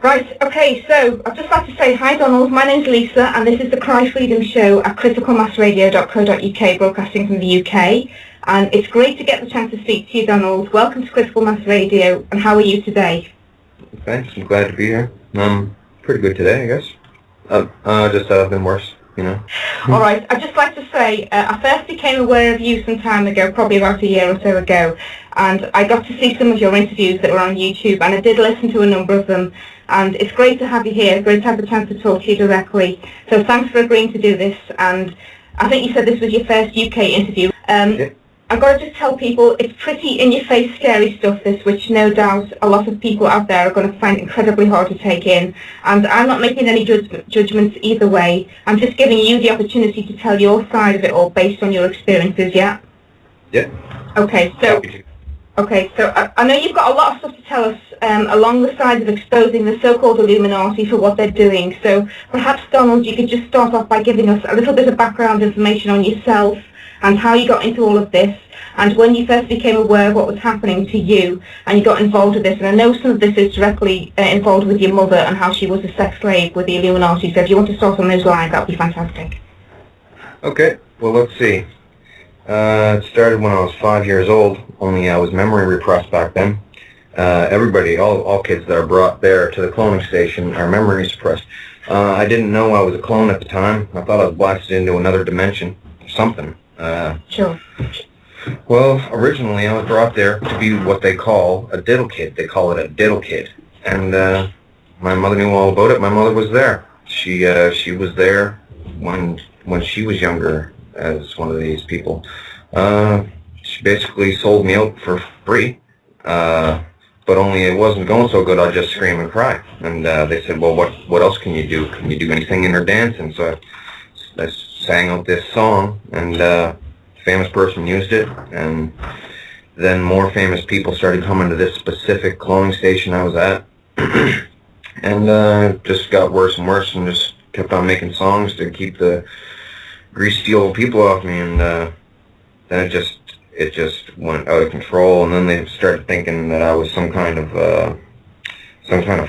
Right, okay, so I'd just like to say hi Donald, my name's Lisa and this is the Cry Freedom Show at criticalmassradio.co.uk, broadcasting from the UK, and it's great to get the chance to speak to you, Donald. Welcome to Critical Mass Radio, and how are you today? Thanks, I'm glad to be here. Pretty good today, I guess. Just been worse, you know. Alright, I'd just like to say, I first became aware of you some time ago, probably about a year or so ago, and I got to see some of your interviews that were on YouTube, and I did listen to a number of them, and it's great to have you here, great to have the chance to talk to you directly. So thanks for agreeing to do this, and I think you said this was your first UK interview. Yeah. I've got to just tell people, it's pretty in-your-face scary stuff this, which no doubt a lot of people out there are going to find incredibly hard to take in. And I'm not making any judgments either way. I'm just giving you the opportunity to tell your side of it all based on your experiences, yeah? Yeah. Okay, so I know you've got a lot of stuff to tell us along the sides of exposing the so-called Illuminati for what they're doing. So perhaps, Donald, you could just start off by giving us a little bit of background information on yourself, and how you got into all of this, and when you first became aware of what was happening to you, and you got involved with this. And I know some of this is directly involved with your mother and how she was a sex slave with the Illuminati, so if you want to start on those lines, that would be fantastic. Okay, well, let's see. It started when I was 5 years old, only I was memory repressed back then. Everybody, all kids that are brought there to the cloning station are memory suppressed. I didn't know I was a clone at the time. I thought I was blasted into another dimension, something. Sure. Well, originally I was brought there to be what they call a diddle kid. They call it a diddle kid. And my mother knew all about it. My mother was there. She was there when she was younger as one of these people. She basically sold me out for free. But only it wasn't going so good, I'd just scream and cry. And they said, well, what else can you do? Can you do anything in her dancing? So I sang out this song, and a famous person used it, and then more famous people started coming to this specific cloning station I was at, and just got worse and worse, and just kept on making songs to keep the greasy old people off me, and then it just went out of control, and then they started thinking that I was some kind of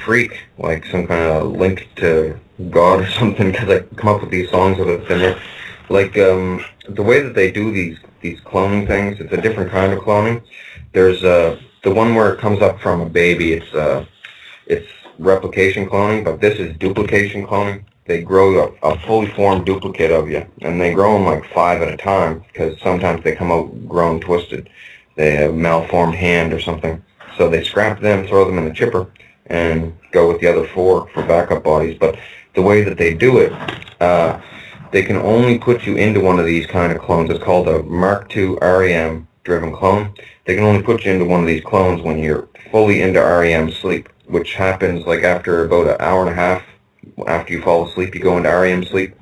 freak, like some kind of link to God or something, because I come up with these songs out of thin air. Like, the way that they do these cloning things, it's a different kind of cloning. There's the one where it comes up from a baby, it's replication cloning, but this is duplication cloning. They grow a fully formed duplicate of you, and they grow them like 5 at a time, because sometimes they come out grown twisted. They have a malformed hand or something. So they scrap them, throw them in the chipper, and go with the other 4 for backup bodies. But the way that they do it, they can only put you into one of these kind of clones. It's called a Mark II REM driven clone. They can only put you into one of these clones when you're fully into REM sleep, which happens like after about an hour and a half after you fall asleep. You go into REM sleep.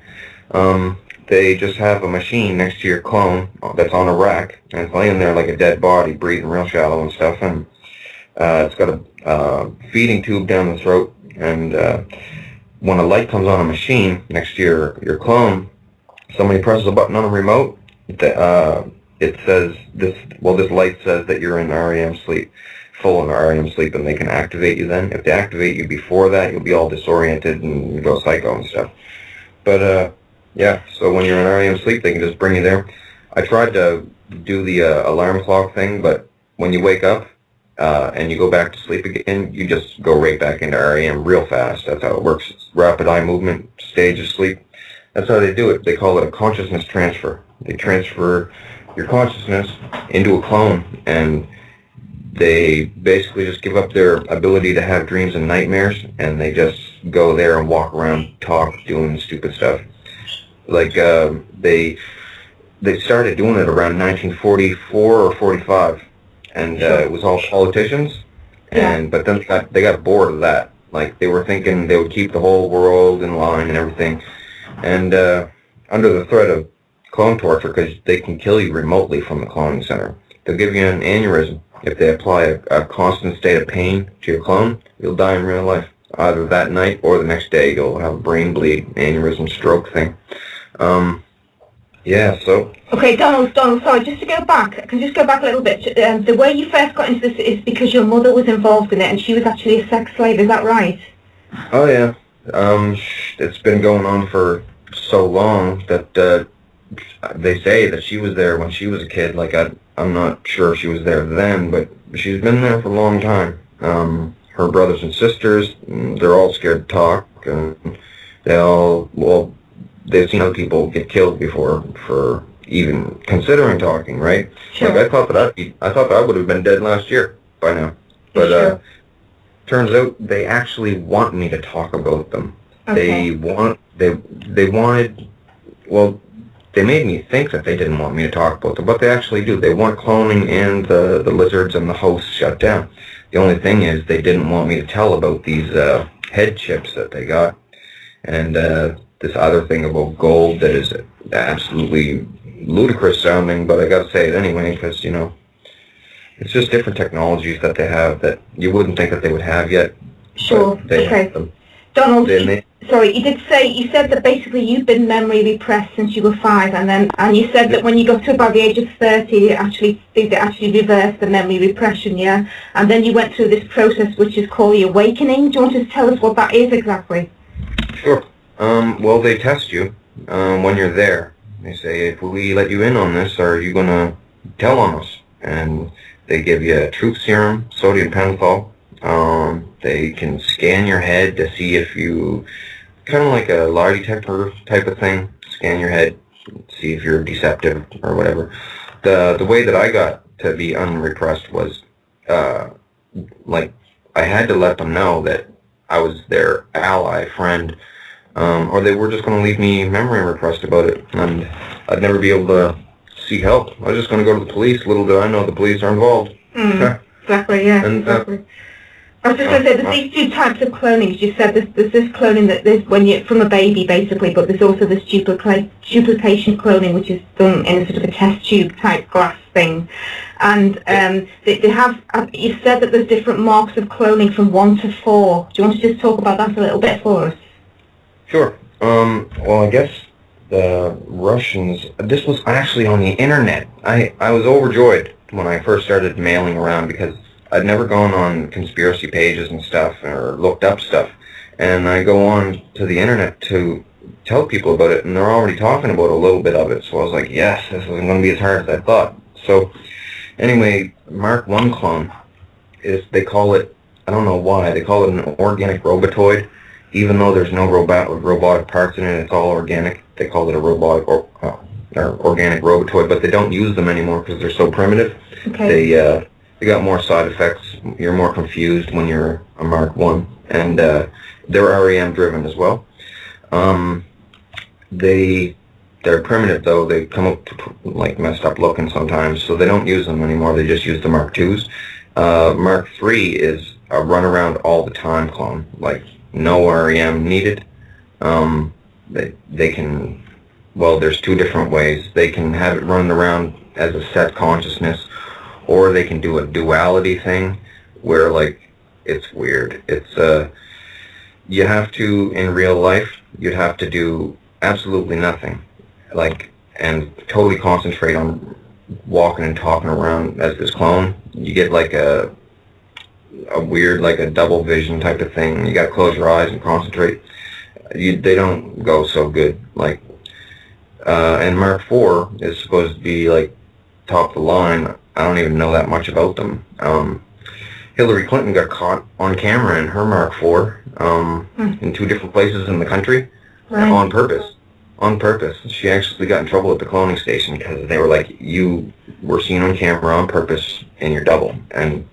They just have a machine next to your clone that's on a rack, and it's laying there like a dead body, breathing real shallow and stuff, and it's got a feeding tube down the throat, and when a light comes on a machine next to your clone, somebody presses a button on a remote, it says this light says that you're in REM sleep, full in REM sleep, and they can activate you then. If they activate you before that, you'll be all disoriented and you go psycho and stuff. But yeah, so when you're in REM sleep, they can just bring you there. I tried to do the alarm clock thing, but when you wake up, and you go back to sleep again, you just go right back into REM real fast. That's how it works. It's rapid eye movement, stage of sleep. That's how they do it. They call it a consciousness transfer. They transfer your consciousness into a clone, and they basically just give up their ability to have dreams and nightmares, and they just go there and walk around, talk, doing stupid stuff. Like, they started doing it around 1944 or 45. And it was all politicians, but then they got bored of that. Like, they were thinking they would keep the whole world in line and everything. And under the threat of clone torture, because they can kill you remotely from the cloning center, they'll give you an aneurysm. If they apply a constant state of pain to your clone, you'll die in real life. Either that night or the next day, you'll have a brain bleed, aneurysm, stroke thing. Yeah, so... Okay, Donald, sorry, just to go back, can you just go back a little bit? The way you first got into this is because your mother was involved in it and she was actually a sex slave, is that right? Oh yeah. It's been going on for so long that they say that she was there when she was a kid. Like I'm not sure if she was there then, but she's been there for a long time. Her brothers and sisters, they're all scared to talk, and well, they've seen other people get killed before for even considering talking, right? Sure. Like I thought that I would have been dead last year by now, but Sure. turns out they actually want me to talk about them. Okay. They wanted, well, they made me think that they didn't want me to talk about them, but they actually do. They want cloning and the lizards and the hosts shut down. The only thing is they didn't want me to tell about these head chips that they got, and this other thing about gold that is absolutely ludicrous sounding, but I gotta say it anyway, because, you know, it's just different technologies that they have that you wouldn't think that they would have yet. Sure. They Okay. have them. Donald, sorry, you said that basically you've been memory repressed since you were 5, and you said that when you got to about the age of 30, they actually reversed the memory repression, yeah? And then you went through this process which is called the awakening. Do you want to tell us what that is exactly? Sure. Well, they test you when you're there. They say, if we let you in on this, are you going to tell on us? And they give you a truth serum, sodium pentothal. They can scan your head to see if you, kind of like a lie detector type of thing, scan your head, see if you're deceptive or whatever. The way that I got to be unrepressed was, like, I had to let them know that I was their ally, friend, or they were just going to leave me memory repressed about it, and I'd never be able to seek help. I was just going to go to the police. Little did I know the police are involved. Exactly, yeah, And, exactly. I was just going to say, there's these two types of cloning. You said there's this cloning that there's when you're from a baby, basically, but there's also this duplication cloning, which is done in a sort of a test tube type glass thing. And they have, you said that there's different marks of cloning from 1 to 4. Do you want to just talk about that a little bit for us? Sure. Well, I guess the Russians, this was actually on the internet. I was overjoyed when I first started mailing around because I'd never gone on conspiracy pages and stuff or looked up stuff. And I go on to the internet to tell people about it, and they're already talking about a little bit of it. So I was like, yes, this isn't going to be as hard as I thought. So anyway, Mark 1 clone is, they call it, I don't know why, they call it an organic robotoid. Even though there's no robotic parts in it, it's all organic. They call it a robotic or organic robotoid, but they don't use them anymore because they're so primitive. Okay. They got more side effects. You're more confused when you're a Mark 1, and they're REM driven as well. They're primitive though. They come up like messed up looking sometimes, so they don't use them anymore. They just use the Mark 2s. Mark 3 is a run around all the time clone, like no REM needed. They can, well, there's 2 different ways. They can have it run around as a set consciousness, or they can do a duality thing where, like, it's weird. It's you have to, in real life, you'd have to do absolutely nothing, like, and totally concentrate on walking and talking around as this clone. You get like a weird, like a double vision type of thing. You gotta close your eyes and concentrate. They don't go so good. Like, and Mark 4 is supposed to be like top of the line. I don't even know that much about them. Hillary Clinton got caught on camera in her Mark 4 in 2 different places in the country, on purpose. On purpose. She actually got in trouble at the cloning station because they were like, you were seen on camera on purpose and you're double. And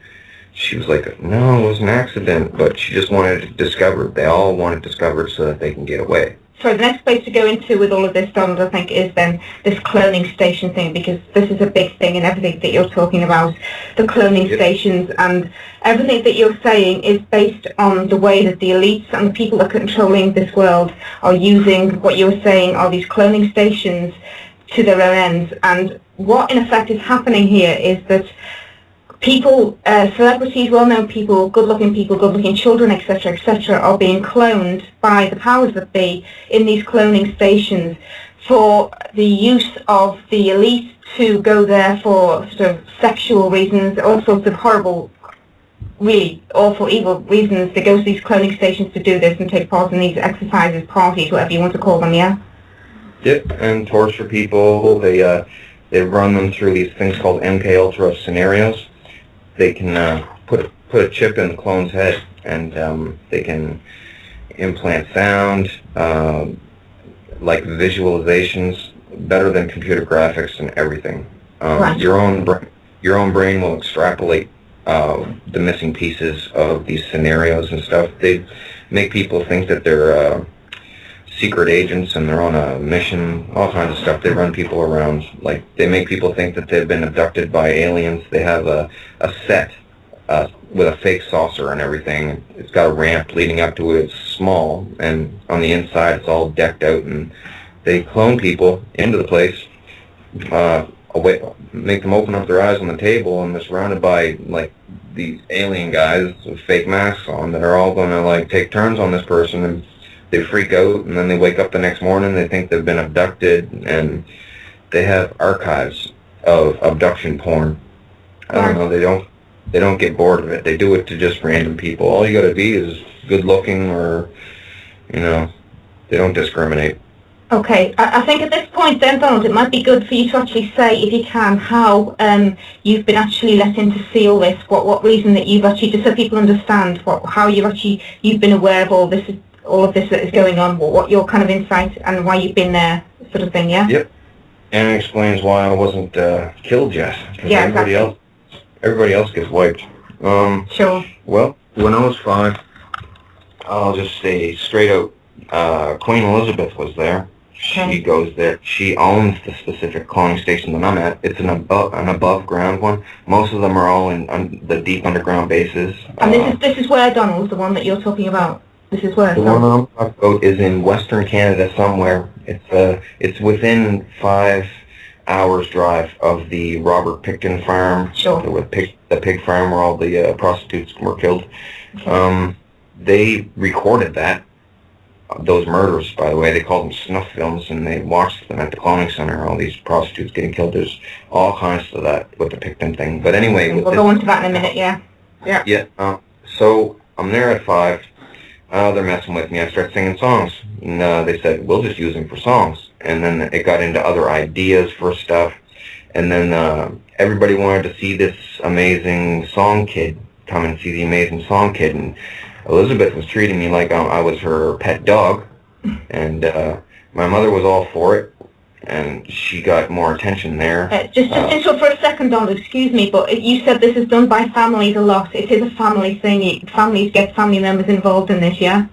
she was like, no, it was an accident, but she just wanted it discovered. They all want it discovered so that they can get away. So the next place to go into with all of this, Donald, I think, is then this cloning station thing, because this is a big thing in everything that you're talking about, the cloning stations, and everything that you're saying is based on the way that the elites and the people that are controlling this world are using what you were saying are these cloning stations to their own ends. And what in effect is happening here is that people, celebrities, well-known people, good-looking children, etc., etc., are being cloned by the powers that be in these cloning stations for the use of the elite to go there for sort of sexual reasons, all sorts of horrible really awful, evil reasons. They go to these cloning stations to do this and take part in these exercises, parties, whatever you want to call them, yeah? Yep, and torture people. They run them through these things called MK Ultra scenarios. They can put a chip in the clone's head, and they can implant sound, like visualizations, better than computer graphics and everything. Right. Your own brain will extrapolate the missing pieces of these scenarios and stuff. They make people think that they're secret agents and they're on a mission, all kinds of stuff. They run people around. Like, they make people think that they've been abducted by aliens. They have a set with a fake saucer and everything. It's got a ramp leading up to it. It's small, and on the inside it's all decked out, and they clone people into the place, make them open up their eyes on the table, and they're surrounded by, like, these alien guys with fake masks on that are all going to, like, take turns on this person, and they freak out, and then they wake up the next morning, they think they've been abducted, and they have archives of abduction porn. I don't know, they don't get bored of it. They do it to just random people. All you gotta be is good looking, or, you know, they don't discriminate. Okay, I think at this point then, Donald, it might be good for you to actually say, if you can, how you've been actually let in to see all this, what reason that you've actually, just so people understand how you've been aware of all of this that is going on, what your kind of insight and why you've been there, sort of thing, yeah? Yep. And it explains why I wasn't killed yet. Yeah, everybody else gets wiped. Sure. Well, when I was 5, I'll just say straight out, Queen Elizabeth was there. Okay. She goes there. She owns the specific cloning station that I'm at. It's an above ground one. Most of them are all in the deep underground bases. And this is where, Donald, the one that you're talking about. This is where. The one I'm talking about is in Western Canada somewhere. It's within 5 hours drive of the Robert Picton farm. Sure. The pig farm where all the prostitutes were killed. Okay. They recorded those murders, by the way. They called them snuff films, and they watched them at the cloning center, all these prostitutes getting killed. There's all kinds of that with the Picton thing. But anyway... We'll go into that in a minute, yeah. Yeah. Yeah. So I'm there at 5. They're messing with me. I start singing songs. And they said, we'll just use them for songs. And then it got into other ideas for stuff. And then everybody wanted to see this amazing song kid, come and see the amazing song kid. And Elizabeth was treating me like I was her pet dog. And my mother was all for it. And she got more attention there. Just interrupt for a second, Donald, excuse me, but you said this is done by families a lot. It is a family thing. Families get family members involved in this, yeah?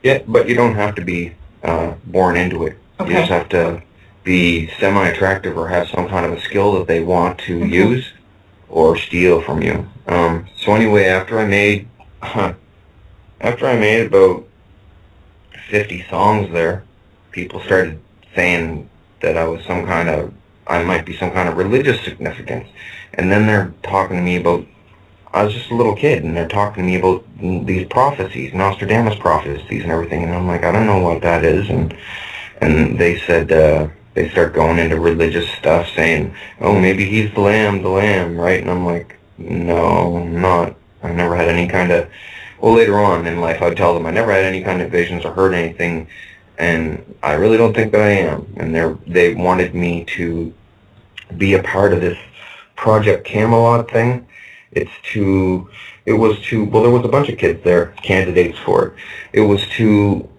Yeah, but you don't have to be born into it. Okay. You just have to be semi-attractive or have some kind of a skill that they want to use or steal from you. So anyway, after I made about 50 songs there, people started saying that I might be some kind of religious significance. And then they're talking to me about, I was just a little kid, and they're talking to me about these prophecies, Nostradamus prophecies and everything, and I'm like, I don't know what that is. And they said, they start going into religious stuff, saying, oh, maybe he's the lamb, right? And I'm like, no, I'm not. I never had any kind of, well, later on in life I'd tell them I never had any kind of visions or heard anything, and I really don't think that I am. And they wanted me to be a part of this Project Camelot thing. Well, there was a bunch of kids there, candidates for it. It was to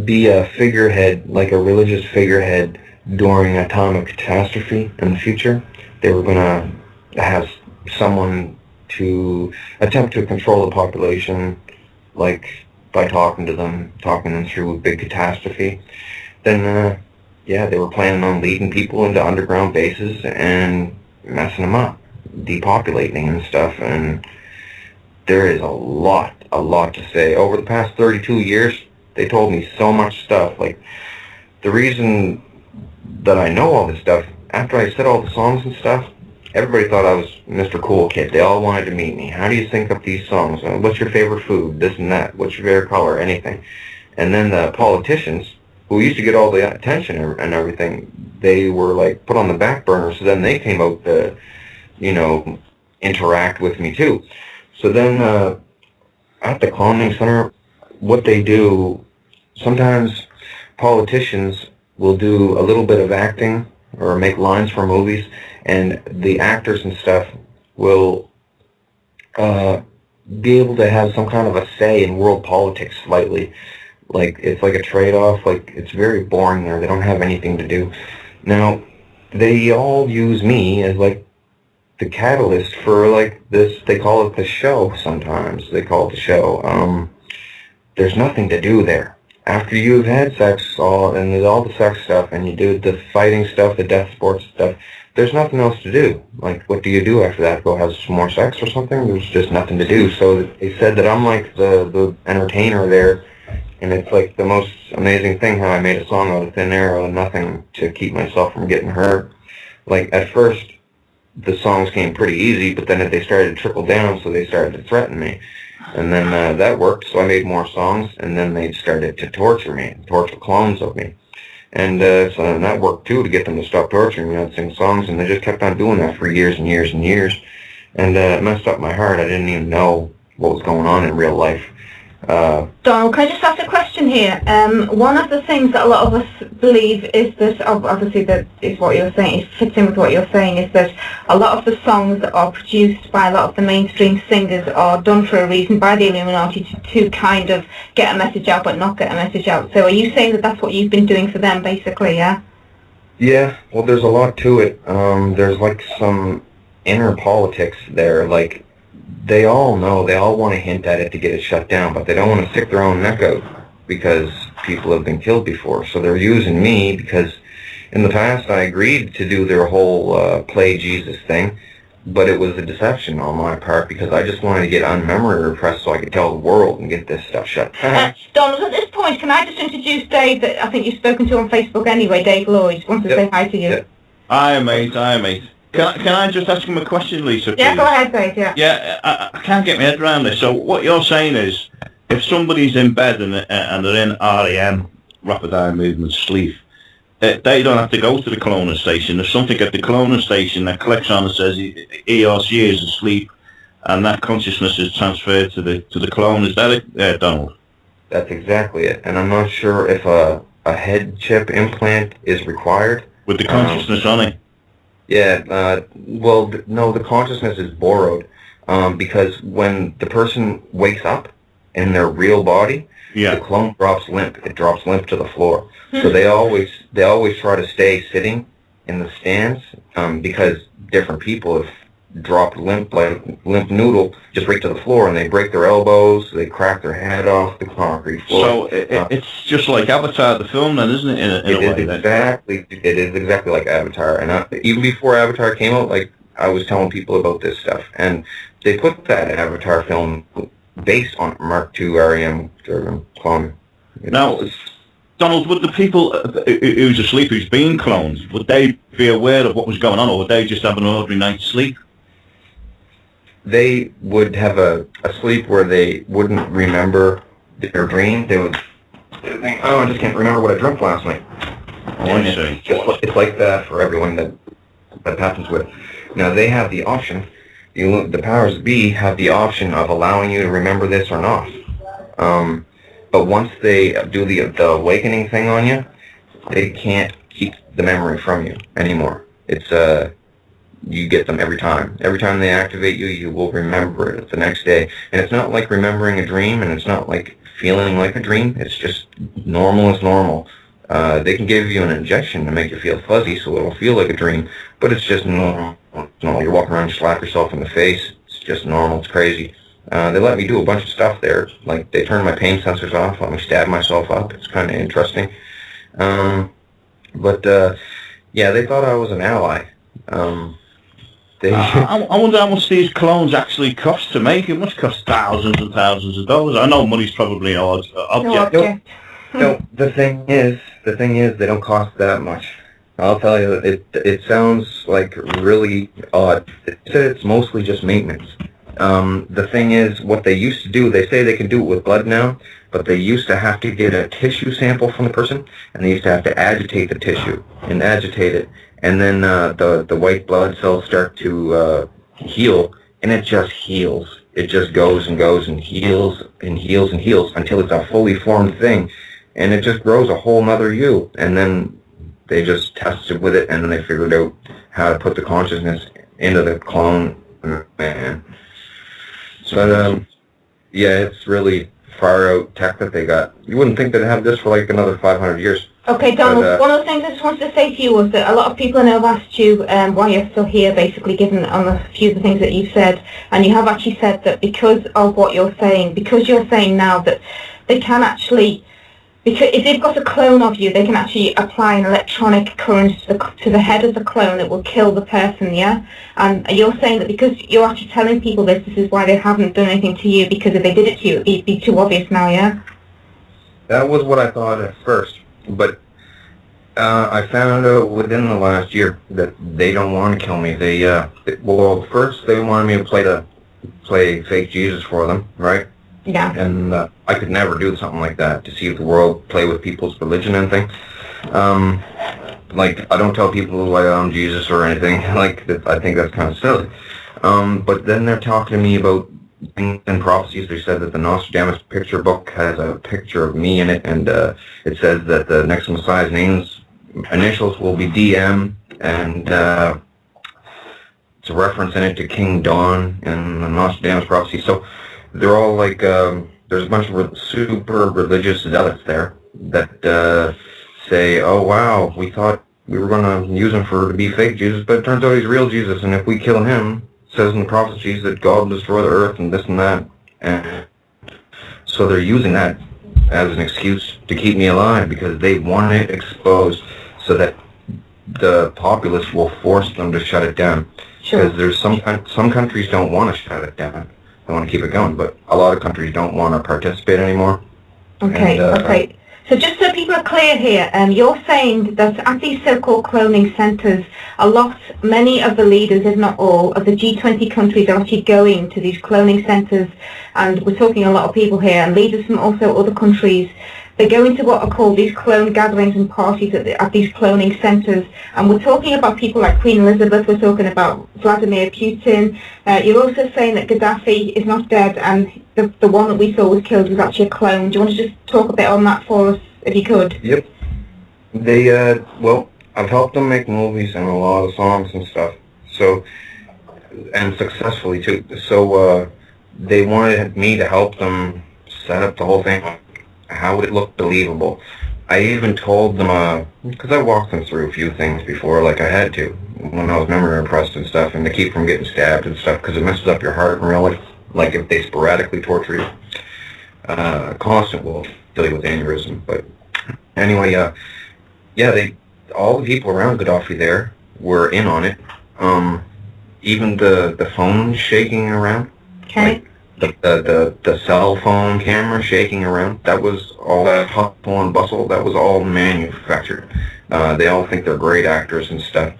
be a figurehead, like a religious figurehead, during atomic catastrophe in the future. They were going to have someone to attempt to control the population, like by talking them through a big catastrophe. Then, they were planning on leading people into underground bases and messing them up, depopulating and stuff. And there is a lot to say. Over the past 32 years, they told me so much stuff. Like, the reason that I know all this stuff, after I said all the songs and stuff, everybody thought I was Mr. Cool Kid. They all wanted to meet me. How do you think up these songs? What's your favorite food? This and that. What's your favorite color? Anything. And then the politicians, who used to get all the attention and everything, they were like put on the back burner. So then they came out to, interact with me too. So then at the Cloning Center, what they do, sometimes politicians will do a little bit of acting or make lines for movies, and the actors and stuff will be able to have some kind of a say in world politics slightly. Like, it's like a trade-off. Like, it's very boring there. They don't have anything to do. Now, they all use me as, like, the catalyst for, like, this. They call it the show sometimes. They call it the show. There's nothing to do there. After you've had sex, and there's all the sex stuff, and you do the fighting stuff, the death sports stuff, there's nothing else to do. Like, what do you do after that? Go have some more sex or something? There's just nothing to do. So they said that I'm like the entertainer there, and it's like the most amazing thing how I made a song out of thin air and nothing to keep myself from getting hurt. Like, at first, the songs came pretty easy, but then they started to trickle down, so they started to threaten me. And then that worked, so I made more songs, and then they started to torture me, torture clones of me. And so then that worked too, to get them to stop torturing me. I'd sing songs, and they just kept on doing that for years and years and years. And it messed up my heart. I didn't even know what was going on in real life. Donald, can I just ask a question here? One of the things that a lot of us believe is that, obviously that is what you're saying, it fits in with what you're saying, is that a lot of the songs that are produced by a lot of the mainstream singers are done for a reason by the Illuminati to kind of get a message out but not get a message out. So are you saying that that's what you've been doing for them, basically, yeah? Yeah, well, there's a lot to it. There's like some inner politics there, like, they all know, they all want to hint at it to get it shut down, but they don't want to stick their own neck out because people have been killed before. So they're using me because in the past I agreed to do their whole play Jesus thing, but it was a deception on my part because I just wanted to get unmemory repressed so I could tell the world and get this stuff shut down. Donald, at this point, can I just introduce Dave, that I think you've spoken to on Facebook anyway, Dave Lloyd, wants to say hi to you. Yep. Hi, mate. Can I just ask him a question, Lisa, please? Yeah, go ahead, Dave, yeah. Yeah, I can't get my head around this. So what you're saying is, if somebody's in bed and they're in REM, Rapid Eye Movement Sleep, they don't have to go to the cloner station. There's something at the cloner station that clicks on and says he or she is asleep, and that consciousness is transferred to the clone. Is that it, Donald? That's exactly it. And I'm not sure if a head chip implant is required. With the consciousness on it? Yeah, well, no, the consciousness is borrowed, because when the person wakes up in their real body, the clone drops limp. It drops limp to the floor. So they always try to stay sitting in the stands, because different people have dropped limp, like limp noodle, just right to the floor, and they break their elbows, they crack their head off the concrete floor. So it's just like Avatar, the film, then, isn't it? It is exactly like Avatar, and even before Avatar came out, like, I was telling people about this stuff, and they put that Avatar film based on Mark II REM clone. Now, Donald, would the people who's asleep, who's been cloned, would they be aware of what was going on, or would they just have an ordinary night's sleep? They would have a sleep where they wouldn't remember their dream. They would think, oh, I just can't remember what I dreamt last night. It's like that for everyone that happens with. Now, they have the option, the powers that be have the option of allowing you to remember this or not. But once they do the awakening thing on you, they can't keep the memory from you anymore. It's you get them every time. Every time they activate you, you will remember it the next day. And it's not like remembering a dream, and it's not like feeling like a dream. It's just normal as normal. They can give you an injection to make you feel fuzzy, so it'll feel like a dream, but it's just normal. You're walking around and slap yourself in the face. It's just normal. It's crazy. They let me do a bunch of stuff there. Like, they turned my pain sensors off, let me stab myself up. It's kind of interesting. Yeah, they thought I was an ally. I wonder how much these clones actually cost to make. It must cost thousands and thousands of dollars. I know money's probably an object. No, the thing is, they don't cost that much. I'll tell you, it sounds like really odd. It's mostly just maintenance. The thing is, what they used to do, they say they can do it with blood now, but they used to have to get a tissue sample from the person, and they used to have to agitate the tissue, and agitate it, and then the white blood cells start to heal, and it just heals. it just goes and goes and heals and heals and heals until it's a fully formed thing, and it just grows a whole nother you. And then they just tested with it, and then they figured out how to put the consciousness into the clone man. So, yeah, it's really far out tech that they got. You wouldn't think they'd have this for like another 500 years. Okay, Donald, one of the things I just wanted to say to you was that a lot of people I know have asked you why you're still here, basically, given on a few of the things that you've said, and you have actually said that because of what you're saying, because you're saying now that they can actually, because if they've got a clone of you, they can actually apply an electronic current to the head of the clone that will kill the person, yeah? And you're saying that because you're actually telling people this is why they haven't done anything to you, because if they did it to you, it'd be too obvious now, yeah? That was what I thought at first, but I found out within the last year that they don't want to kill me. Well, first they wanted me to play fake Jesus for them, right? Yeah. And I could never do something like that, deceive the world, play with people's religion and things. Like, I don't tell people I'm Jesus or anything. Like, I think that's kind of silly. But then they're talking to me about things and prophecies. They said that the Nostradamus picture book has a picture of me in it, and it says that the next Messiah's initials will be DM, and it's a reference in it to King Dawn in the Nostradamus prophecy. So they're all like, there's a bunch of super religious zealots there that say, oh wow, we thought we were going to use him to be fake Jesus, but it turns out he's real Jesus, and if we kill him, it says in the prophecies that God will destroy the earth and this and that. And so they're using that as an excuse to keep me alive, because they want it exposed so that the populace will force them to shut it down. Sure. Because there's some countries don't want to shut it down. They want to keep it going, but a lot of countries don't want to participate anymore. Okay, okay. So just so people are clear here, you're saying that at these so-called cloning centres, many of the leaders, if not all, of the G20 countries are actually going to these cloning centres, and we're talking a lot of people here, and leaders from also other countries. They go into what are called these clone gatherings and parties at these cloning centres, and we're talking about people like Queen Elizabeth, we're talking about Vladimir Putin. You're also saying that Gaddafi is not dead, and the one that we saw was killed was actually a clone. Do you want to just talk a bit on that for us, if you could? Yep. They, well, I've helped them make movies and a lot of songs and stuff, so, and successfully too. So, they wanted me to help them set up the whole thing. How would it look believable? I even told them, because I walked them through a few things before, like I had to, when I was memory impressed and stuff, and to keep from getting stabbed and stuff, because it messes up your heart in real life. Like if they sporadically torture you, constant will kill you with aneurysm. But anyway, yeah, all the people around Gaddafi there were in on it. Even the phone shaking around. Okay. Like, the cell phone camera shaking around, that was all that hustle and bustle, that was all manufactured. They all think they're great actors and stuff.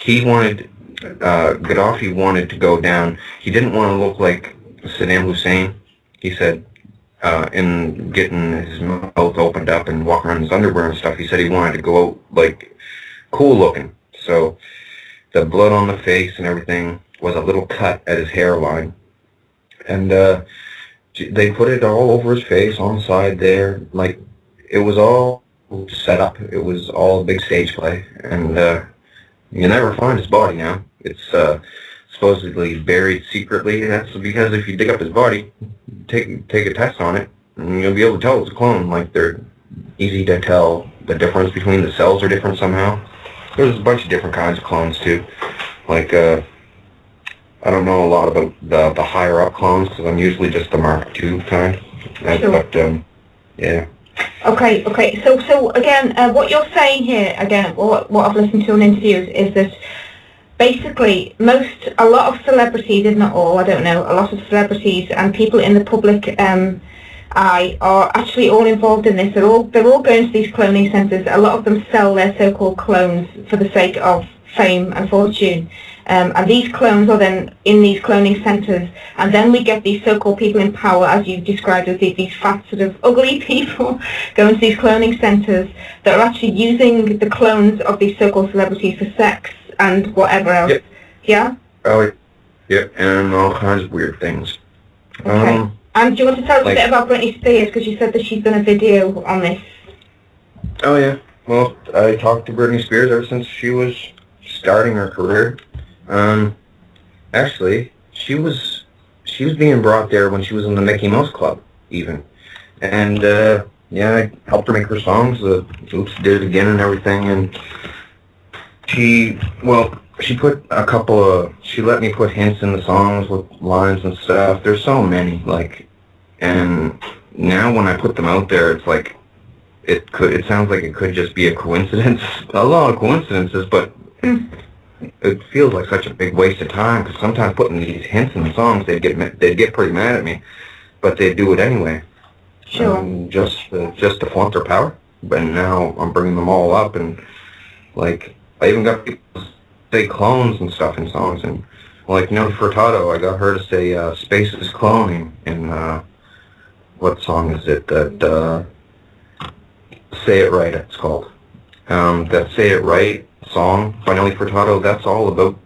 Gaddafi wanted to go down. He didn't want to look like Saddam Hussein. He said, in getting his mouth opened up and walking around in his underwear and stuff, he said he wanted to go out, like, cool looking. So the blood on the face and everything was a little cut at his hairline. And they put it all over his face, on the side there, like, it was all set up. It was all a big stage play, and you never find his body now. It's supposedly buried secretly. That's because if you dig up his body, take a test on it, and you'll be able to tell it's a clone. Like, they're easy to tell the difference between the cells are different somehow. There's a bunch of different kinds of clones too, like I don't know a lot about the higher up clones, because I'm usually just the Mark II kind. Sure. But yeah. Okay. So again, what you're saying here, again, what I've listened to in interviews is that basically a lot of celebrities, if not all, I don't know, a lot of celebrities and people in the public eye are actually all involved in this. They're all going to these cloning centres. A lot of them sell their so-called clones for the sake of fame and fortune. And these clones are then in these cloning centres, and then we get these so-called people in power, as you described as these fat sort of ugly people going to these cloning centres that are actually using the clones of these so-called celebrities for sex and whatever else. Yep. Yeah? Oh, yeah, and all kinds of weird things. Okay. And do you want to tell us a bit about Britney Spears, because you said that she's done a video on this? Oh yeah. Well, I talked to Britney Spears ever since she was starting her career. Actually, she was being brought there when she was in the Mickey Mouse Club, even. And yeah, I helped her make her songs. Oops, Did It Again and everything. And she put a couple of, she let me put hints in the songs with lines and stuff. There's so many, like, and now when I put them out there, it's like, it sounds like it could just be a coincidence, a lot of coincidences, but it feels like such a big waste of time, because sometimes putting these hints in the songs, they'd get pretty mad at me, but they'd do it anyway. Sure. Just to flaunt their power. But now I'm bringing them all up, and like, I even got people say clones and stuff in songs, and like Nelly Furtado, I got her to say "Space is cloning" in what song is it that "Say It Right" it's called. That "Say It Right" song by Nelly Furtado, that's all about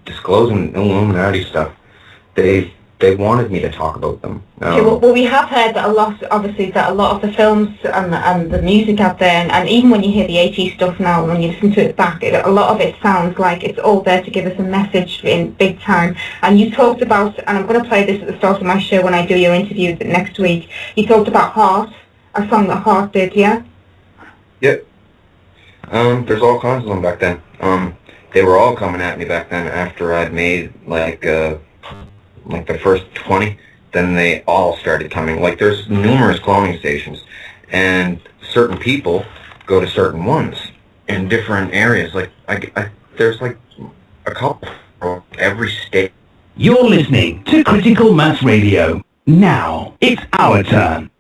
disclosing Illuminati stuff. They wanted me to talk about them. Well, we have heard that a lot, obviously, that a lot of the films and the music out there, and even when you hear the 80s stuff now, when you listen to it back, a lot of it sounds like it's all there to give us a message in big time. And you talked about, and I'm going to play this at the start of my show when I do your interview next week, you talked about Heart, a song that Heart did, yeah? Yep. There's all kinds of them back then. They were all coming at me back then after I'd made, like the first 20, then they all started coming. Like, there's numerous cloning stations, and certain people go to certain ones in different areas. Like, there's like a couple for every state. You're listening to Critical Mass Radio. Now, it's our turn.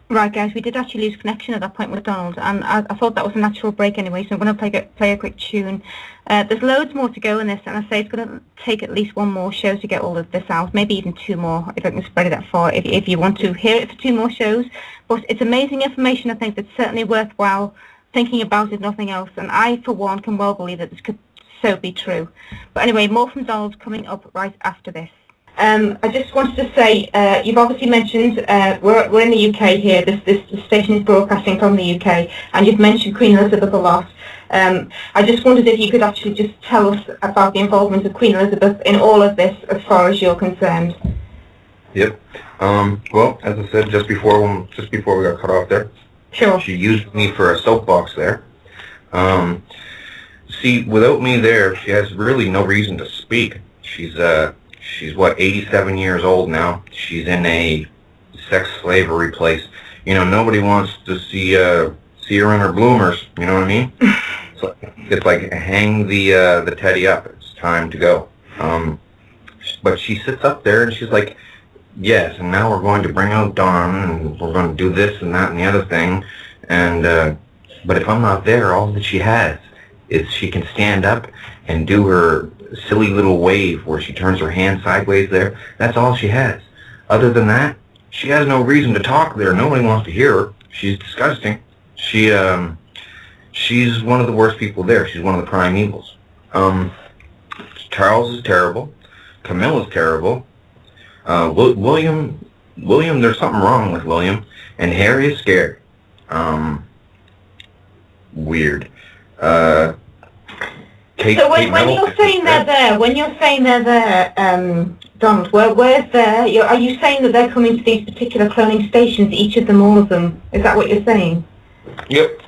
Right, guys, we did actually lose connection at that point with Donald, and I thought that was a natural break anyway, so I'm going to play a quick tune. There's loads more to go in this, and I say it's going to take at least one more show to get all of this out, maybe even two more, if I can spread it that far, if you want to hear it for two more shows. But it's amazing information, I think, that's certainly worthwhile thinking about, if nothing else, and I, for one, can well believe that this could so be true. But anyway, more from Donald coming up right after this. I just wanted to say, you've obviously mentioned, we're in the UK here, this station is broadcasting from the UK, and you've mentioned Queen Elizabeth a lot. I just wondered if you could actually just tell us about the involvement of Queen Elizabeth in all of this, as far as you're concerned. Yep. Well, as I said, just before we got cut off there, sure, she used me for a soapbox there. See, without me there, she has really no reason to speak. She's what, 87 years old now. She's in a sex slavery place. You know, nobody wants to see her in her bloomers. You know what I mean? It's like hang the teddy up. It's time to go. But she sits up there and she's like, yes, and now we're going to bring out Dawn, and we're going to do this and that and the other thing. And but if I'm not there, all that she has is she can stand up and do her silly little wave where she turns her hand sideways there. That's all she has. Other than that, she has no reason to talk there. Nobody wants to hear her. She's disgusting. She's one of the worst people there. She's one of the prime evils. Charles is terrible. Camilla's terrible. William, there's something wrong with William. And Harry is scared. Weird. So when you're saying they're there, Donald, where's there? Are you saying that they're coming to these particular cloning stations, each of them, all of them? Is that what you're saying? Yep.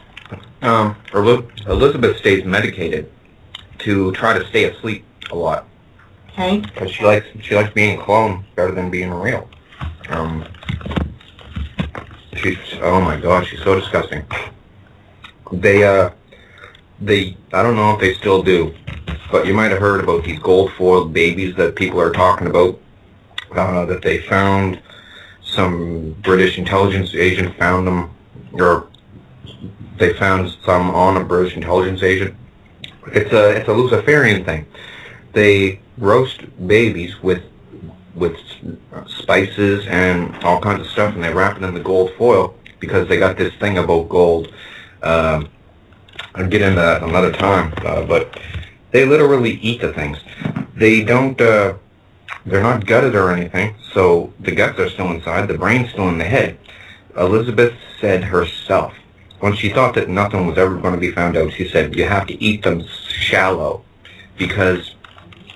Elizabeth stays medicated to try to stay asleep a lot. Okay. Because she likes being cloned better than being real. Oh my God, she's so disgusting. I don't know if they still do, but you might have heard about these gold-foiled babies that people are talking about, that they found. Some British intelligence agent found them, or they found some on a British intelligence agent. It's a Luciferian thing. They roast babies with spices and all kinds of stuff, and they wrap it in the gold foil because they got this thing about gold. I'll get into that another time, but they literally eat the things. They don't they're not gutted or anything, so the guts are still inside, the brain's still in the head. Elizabeth said herself, when she thought that nothing was ever going to be found out, she said, you have to eat them shallow, because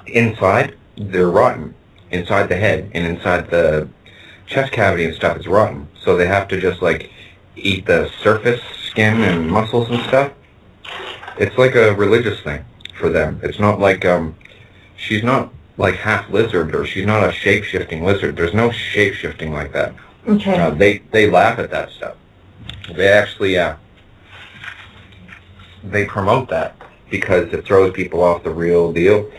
inside, they're rotten. Inside the head and inside the chest cavity and stuff is rotten. So they have to just, like, eat the surface skin and muscles and stuff. It's like a religious thing for them. It's not like, she's not like half lizard, or she's not a shape-shifting lizard. There's no shape-shifting like that. Okay. They laugh at that stuff. They actually, they promote that because it throws people off the real deal.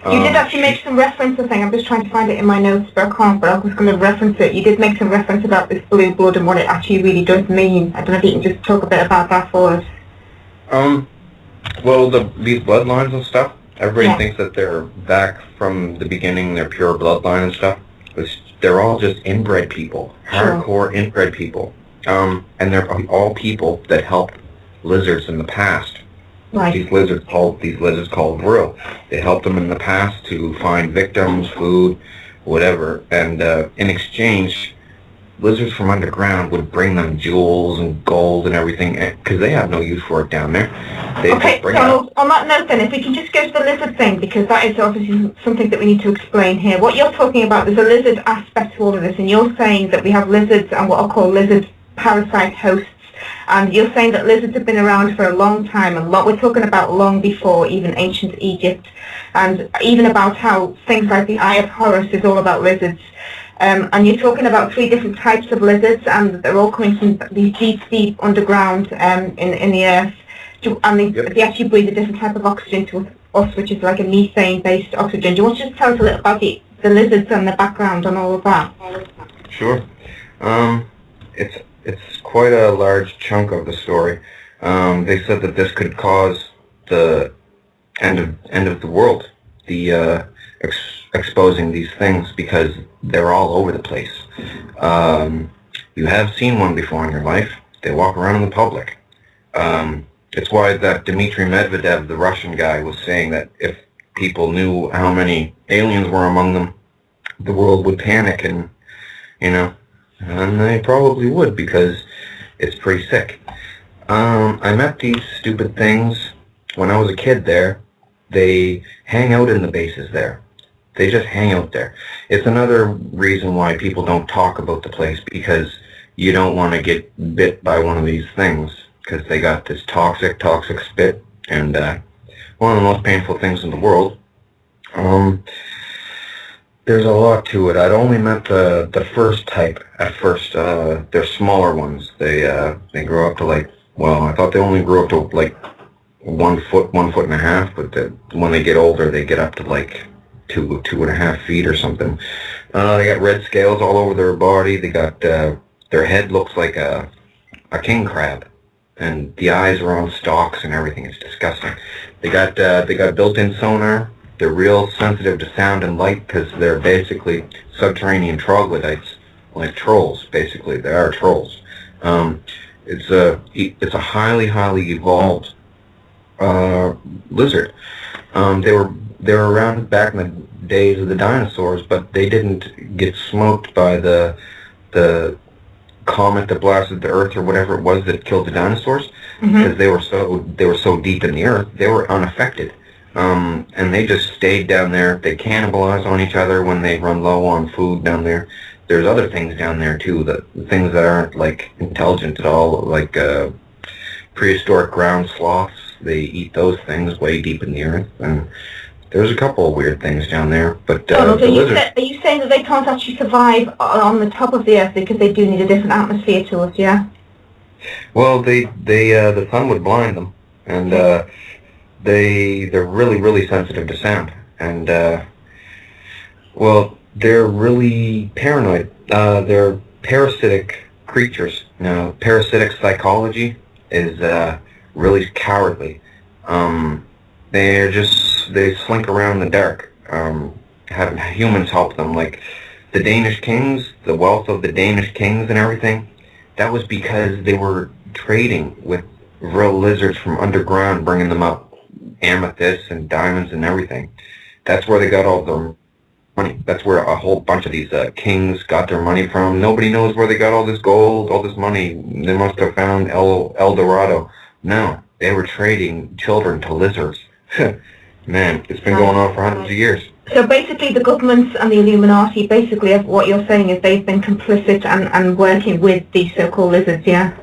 You did actually make some reference, I think. I'm just trying to find it in my notes, but I can't, but I was going to reference it. You did make some reference about this blue blood and what it actually really does mean. I don't know if you can just talk a bit about that for us. Well, these bloodlines and stuff, everybody thinks that they're back from the beginning, they're pure bloodline and stuff. They're all just inbred people, hardcore inbred people. And they're all people that helped lizards in the past. Right. These lizards called Vril. They helped them in the past to find victims, food, whatever. And in exchange, lizards from underground would bring them jewels and gold and everything, because they have no use for it down there. Okay, so on that note then, if we can just go to the lizard thing, because that is obviously something that we need to explain here. What you're talking about, there's a lizard aspect to all of this, and you're saying that we have lizards and what I'll call lizard parasite hosts. And you're saying that lizards have been around for a long time, and we're talking about long before even ancient Egypt, and even about how things like the Eye of Horus is all about lizards. And you're talking about 3 different types of lizards, and they're all coming from these deep underground in the earth, and they actually breathe a different type of oxygen to us, which is like a methane-based oxygen. Do you want to just tell us a little about the lizards and the background on all of that? Sure. It's quite a large chunk of the story. They said that this could cause the end of the world, exposing these things, because they're all over the place. You have seen one before in your life. They walk around in the public. It's why that Dmitry Medvedev, the Russian guy, was saying that if people knew how many aliens were among them, the world would panic, and and they probably would, because it's pretty sick. I met these stupid things when I was a kid there. They hang out in the bases there. They just hang out there. It's another reason why people don't talk about the place, because you don't want to get bit by one of these things, because they got this toxic spit, and one of the most painful things in the world. There's a lot to it. I'd only met the first type at first. They're smaller ones. They grow up to I thought they only grew up to like 1 foot, 1.5 foot, but when they get older, they get up to like 2.5 feet or something. They got red scales all over their body. They got their head looks like a king crab, and the eyes are on stalks and everything. It's disgusting. They got built-in sonar. They're real sensitive to sound and light, because they're basically subterranean troglodytes, like trolls. Basically, they are trolls. It's a highly evolved lizard. They were around back in the days of the dinosaurs, but they didn't get smoked by the comet that blasted the Earth or whatever it was that killed the dinosaurs, because they were so deep in the Earth, they were unaffected. And they just stayed down there. They cannibalize on each other when they run low on food down there. There's other things down there too, things that aren't like intelligent at all, like prehistoric ground sloths. They eat those things way deep in the earth, and there's a couple of weird things down there. But are you saying that they can't actually survive on the top of the earth because they do need a different atmosphere to us? Yeah. Well, the sun would blind them, and they're really sensitive to sound, and they're really paranoid. They're parasitic creatures. Now, parasitic psychology is really cowardly. They slink around in the dark, having humans help them. Like the Danish kings, the wealth of the Danish kings and everything, that was because they were trading with real lizards from underground, bringing them up amethysts and diamonds and everything. That's where they got all the money. That's where a whole bunch of these kings got their money from. Nobody knows where they got all this gold, all this money. They must have found El Dorado. No, they were trading children to lizards. Man, it's been going on for hundreds of years. So basically the governments and the Illuminati, basically what you're saying is they've been complicit and working with these so-called lizards, yeah?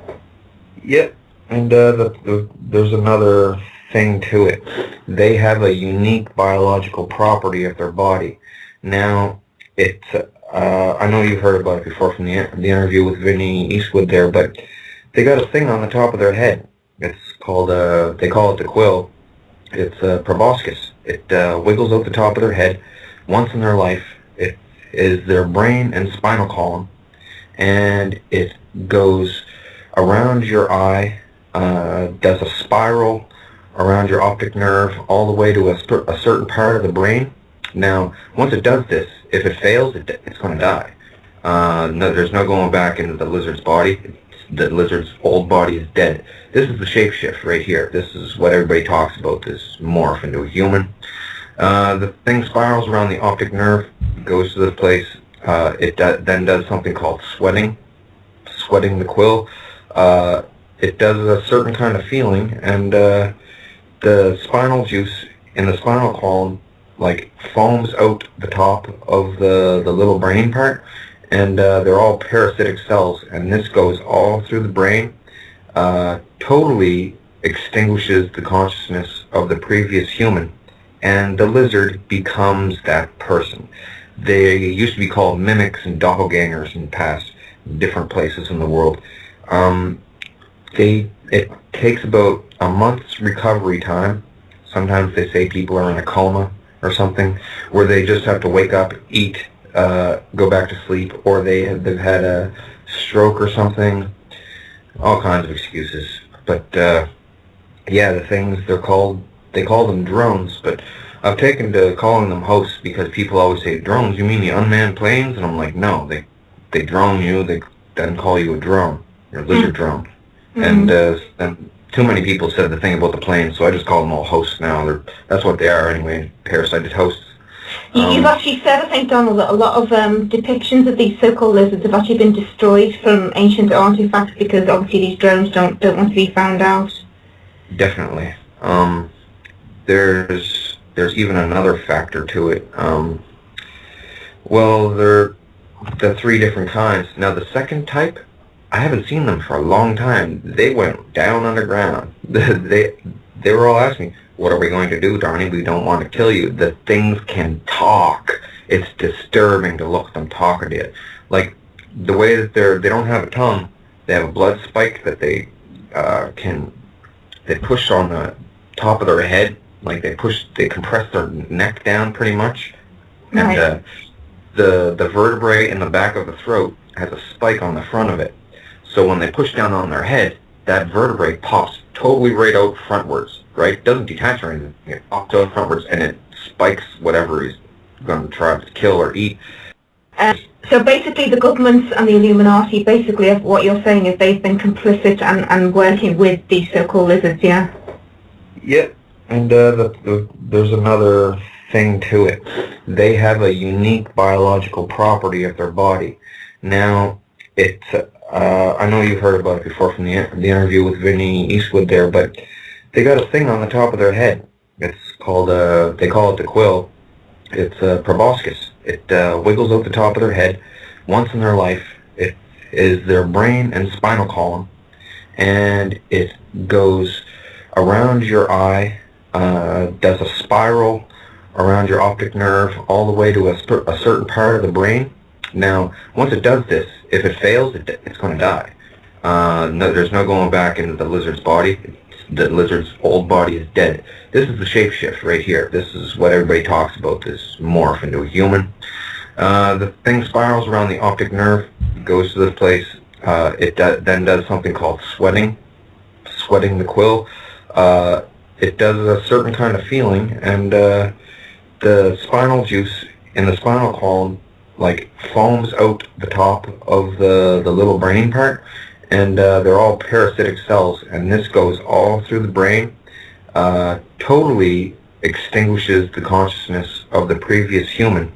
Yep, and there's another thing to it. They have a unique biological property of their body. Now, it's, I know you've heard about it before from the interview with Vinny Eastwood there, but they got a thing on the top of their head. It's called, they call it the quill. It's proboscis. It wiggles out the top of their head once in their life. It is their brain and spinal column, and it goes around your eye, does a spiral around your optic nerve all the way to a certain part of the brain. Now, once it does this, if it fails, it's going to die. No, there's no going back into the lizard's body. The lizard's old body is dead. This is the shapeshift right here. This is what everybody talks about, this morph into a human. The thing spirals around the optic nerve, goes to this place. It then does something called sweating the quill. It does a certain kind of feeling, and the spinal juice in the spinal column like foams out the top of the little brain part, and they're all parasitic cells, and this goes all through the brain, totally extinguishes the consciousness of the previous human, and the lizard becomes that person. They used to be called mimics and doppelgangers in the past, in different places in the world. It takes about a month's recovery time. Sometimes they say people are in a coma or something, where they just have to wake up, eat, go back to sleep, or they've had a stroke or something. All kinds of excuses. But yeah, the things they call them drones, but I've taken to calling them hosts because people always say, drones, you mean the unmanned planes? And I'm like, no, they drone you, they then call you a drone, you're a lizard drone. And too many people said the thing about the planes, so I just call them all hosts now. That's what they are anyway, parasited hosts. You've actually said, I think, Donald, that a lot of depictions of these so-called lizards have actually been destroyed from ancient artifacts because obviously these drones don't want to be found out. Definitely. There's even another factor to it. Well, they're the three different kinds. Now, the second type, I haven't seen them for a long time. They went down underground. They were all asking me, what are we going to do, Darnie? We don't want to kill you. The things can talk. It's disturbing to look at them talking to you. Like, the way that they don't have a tongue, they have a blood spike that they push on the top of their head. Like, they compress their neck down pretty much. Right. And the vertebrae in the back of the throat has a spike on the front of it. So when they push down on their head, that vertebrae pops totally right out frontwards, right? It doesn't detach or anything. It pops out frontwards and it spikes whatever he's going to try to kill or eat. So basically the governments and the Illuminati, basically what you're saying is they've been complicit and working with these so-called lizards, yeah? Yep, and there's another thing to it. They have a unique biological property of their body. Now, it's I know you've heard about it before from the interview with Vinny Eastwood there, but they got a thing on the top of their head. It's called, they call it the quill. It's proboscis. It wiggles out the top of their head once in their life. It is their brain and spinal column, and it goes around your eye, does a spiral around your optic nerve all the way to a certain part of the brain. Now, once it does this, if it fails, it's going to die. No, there's no going back into the lizard's body. The lizard's old body is dead. This is the shapeshift right here. This is what everybody talks about, this morph into a human. The thing spirals around the optic nerve, goes to this place. It then does something called sweating the quill. It does a certain kind of feeling, and the spinal juice in the spinal column like foams out the top of the little brain part, and they're all parasitic cells, and this goes all through the brain, totally extinguishes the consciousness of the previous human,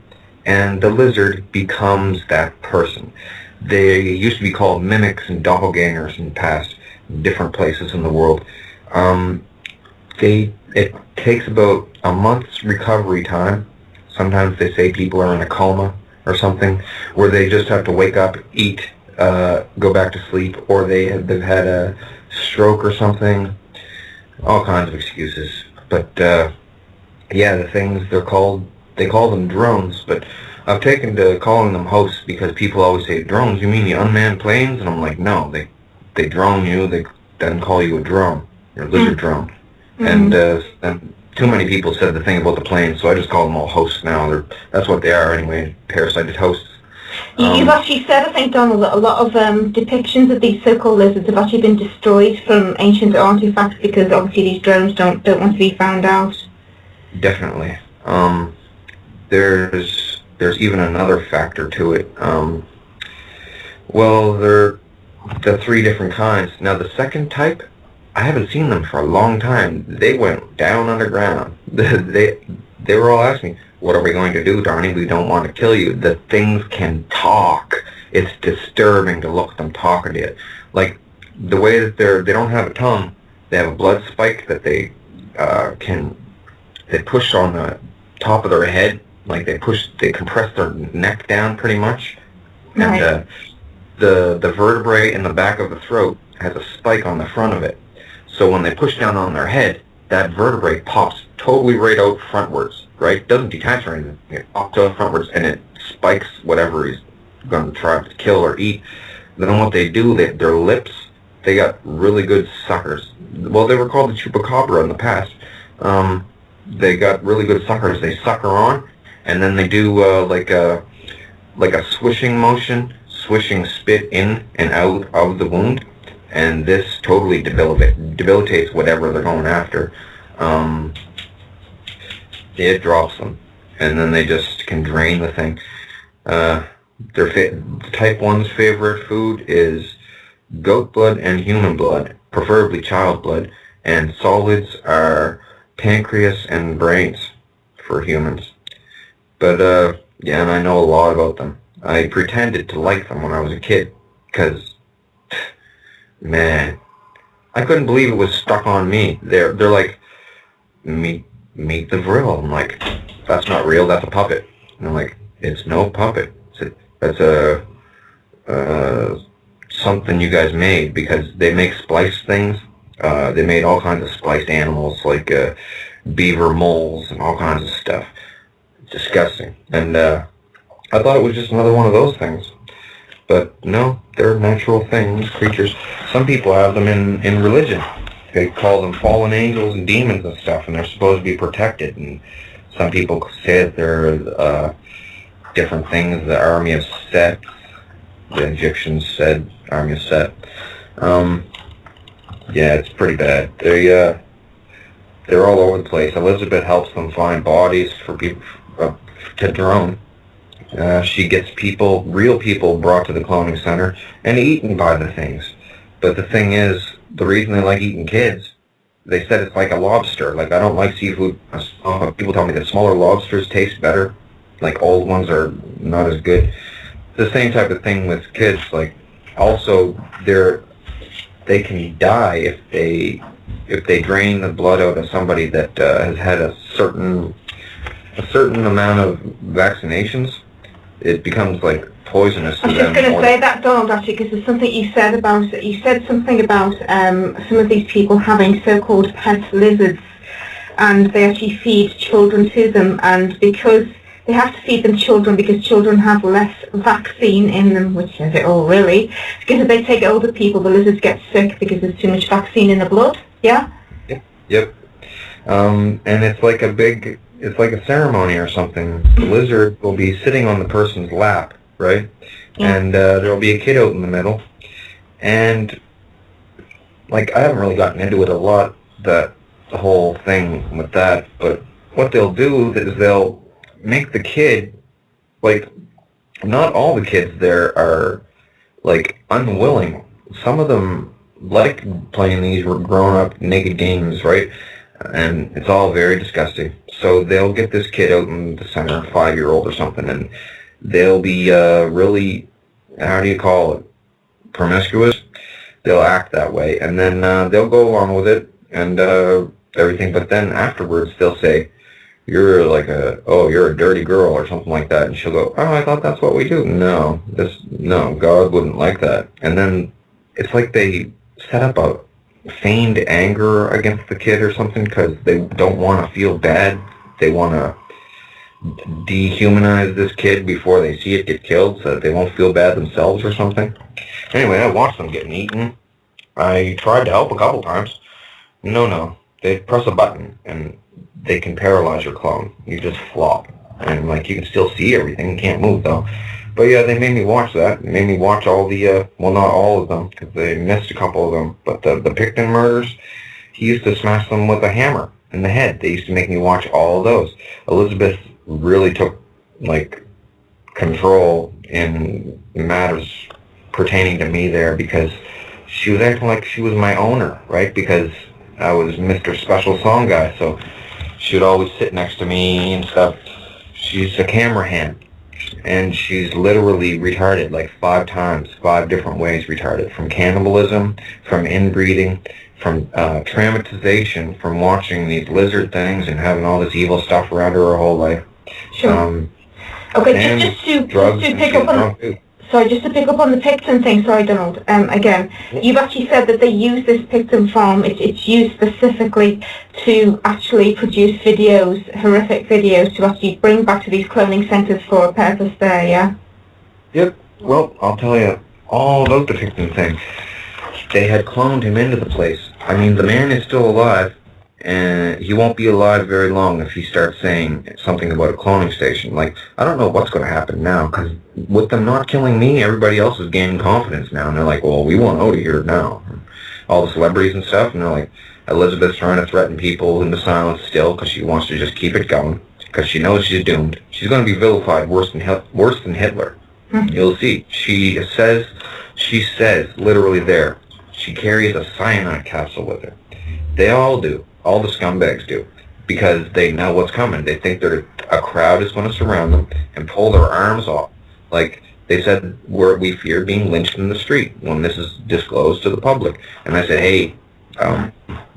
and the lizard becomes that person. They used to be called mimics and doppelgangers in the past, in different places in the world. It takes about a month's recovery time. Sometimes they say people are in a coma or something, where they just have to wake up, eat, go back to sleep, or they've had a stroke or something. All kinds of excuses. But yeah, the things they call them drones, but I've taken to calling them hosts because people always say, drones, you mean the unmanned planes? And I'm like, no, they drone you, they then call you a drone, you're a lizard drone. And too many people said the thing about the planes, so I just call them all hosts now. That's what they are anyway, parasited hosts. You've actually said, I think, Donald, that a lot of depictions of these so-called lizards have actually been destroyed from ancient artifacts because obviously these drones don't want to be found out. Definitely. There's even another factor to it. Well, they're the three different kinds. Now, the second type, I haven't seen them for a long time. They went down underground. They were all asking me, what are we going to do, Darnie? We don't want to kill you. The things can talk. It's disturbing to look at them talking to you. Like, the way that they don't have a tongue, they have a blood spike that they push on the top of their head. Like, they compress their neck down pretty much. Right. And the vertebrae in the back of the throat has a spike on the front of it. So when they push down on their head, that vertebrae pops totally right out frontwards, right? Doesn't detach or anything. It pops out frontwards and it spikes whatever he's going to try to kill or eat. Then what they do, their lips, they got really good suckers. Well, they were called the chupacabra in the past. They got really good suckers. They sucker on, and then they do like a swishing motion, swishing spit in and out of the wound. And this totally debilitates whatever they're going after. It drops them, and then they just can drain the thing. Type 1's favorite food is goat blood and human blood, preferably child blood, and solids are pancreas and brains for humans. But yeah, and I know a lot about them. I pretended to like them when I was a kid, because man, I couldn't believe it was stuck on me. They're like, meet the Vril. I'm like, that's not real, that's a puppet. And I'm like, it's no puppet. That's a something you guys made, because they make spliced things. They made all kinds of spliced animals, like beaver moles and all kinds of stuff. Disgusting. And I thought it was just another one of those things. But no, they're natural things, creatures. Some people have them in religion. They call them fallen angels and demons and stuff, and they're supposed to be protected. And some people say that they're different things. The army of Set, the Egyptians said, army of Set. Yeah, it's pretty bad. They're all over the place. Elizabeth helps them find bodies for people to drone. She gets real people brought to the cloning center and eaten by the things. But the thing is, the reason they like eating kids, they said it's like a lobster. Like, I don't like seafood. People tell me that smaller lobsters taste better. Like, old ones are not as good. The same type of thing with kids. Like, also, they can die if they drain the blood out of somebody that has had a certain amount of vaccinations. It becomes like poisonous to them. I was just going to say that, Donald, actually, because there's something you said about. You said something about some of these people having so-called pet lizards, and they actually feed children to them, and because they have to feed them children because children have less vaccine in them, which says it all really. Because if they take older people, the lizards get sick because there's too much vaccine in the blood. Yeah. Yep. And it's like a ceremony or something. The lizard will be sitting on the person's lap, right? Yeah. And there will be a kid out in the middle. And, like, I haven't really gotten into it a lot, the whole thing with that, but what they'll do is they'll make the kid, like, not all the kids there are, like, unwilling. Some of them like playing these grown-up naked games, right? and it's all very disgusting. So they'll get this kid out in the center, 5-year-old or something, and they'll be really, how do you call it, promiscuous. They'll act that way, and then they'll go along with it and everything. But then afterwards, they'll say, "You're like you're a dirty girl" or something like that, and she'll go, "Oh, I thought that's what we do." No, God wouldn't like that. And then it's like they set up a feigned anger against the kid or something because they don't want to feel bad. They want to dehumanize this kid before they see it get killed so that they won't feel bad themselves or something. Anyway, I watched them getting eaten. I tried to help a couple times. No. They press a button and they can paralyze your clone. You just flop. And like you can still see everything. You can't move though. But yeah, they made me watch that. They made me watch all the, well, not all of them, because they missed a couple of them. But the Pickton murders, he used to smash them with a hammer in the head. They used to make me watch all of those. Elizabeth really took, like, control in matters pertaining to me there, because she was acting like she was my owner, right? Because I was Mr. Special Song Guy, so she would always sit next to me and stuff. She's a camera hand. And she's literally retarded like 5 times, 5 different ways retarded. From cannibalism, from inbreeding, from traumatization, from watching these lizard things and having all this evil stuff around her whole life. Sure. Okay, just to pick up on... Sorry, just to pick up on the Picton thing, sorry Donald, again, you've actually said that they use this Picton farm, it's used specifically to actually produce videos, horrific videos, to actually bring back to these cloning centres for a purpose there, yeah? Yep, well, I'll tell you all about the Picton thing. They had cloned him into the place. I mean, the man is still alive, and he won't be alive very long if he starts saying something about a cloning station. Like, I don't know what's going to happen now, because with them not killing me, everybody else is gaining confidence now, and they're like, well, we want out of here now. All the celebrities and stuff, and they're like, Elizabeth's trying to threaten people into silence still, because she wants to just keep it going, because she knows she's doomed. She's going to be vilified worse than Hitler. You'll see. She says, literally there, she carries a cyanide capsule with her. They all do. All the scumbags do, because they know what's coming. They think a crowd is going to surround them and pull their arms off. Like they said, we fear being lynched in the street when this is disclosed to the public. And I said, hey,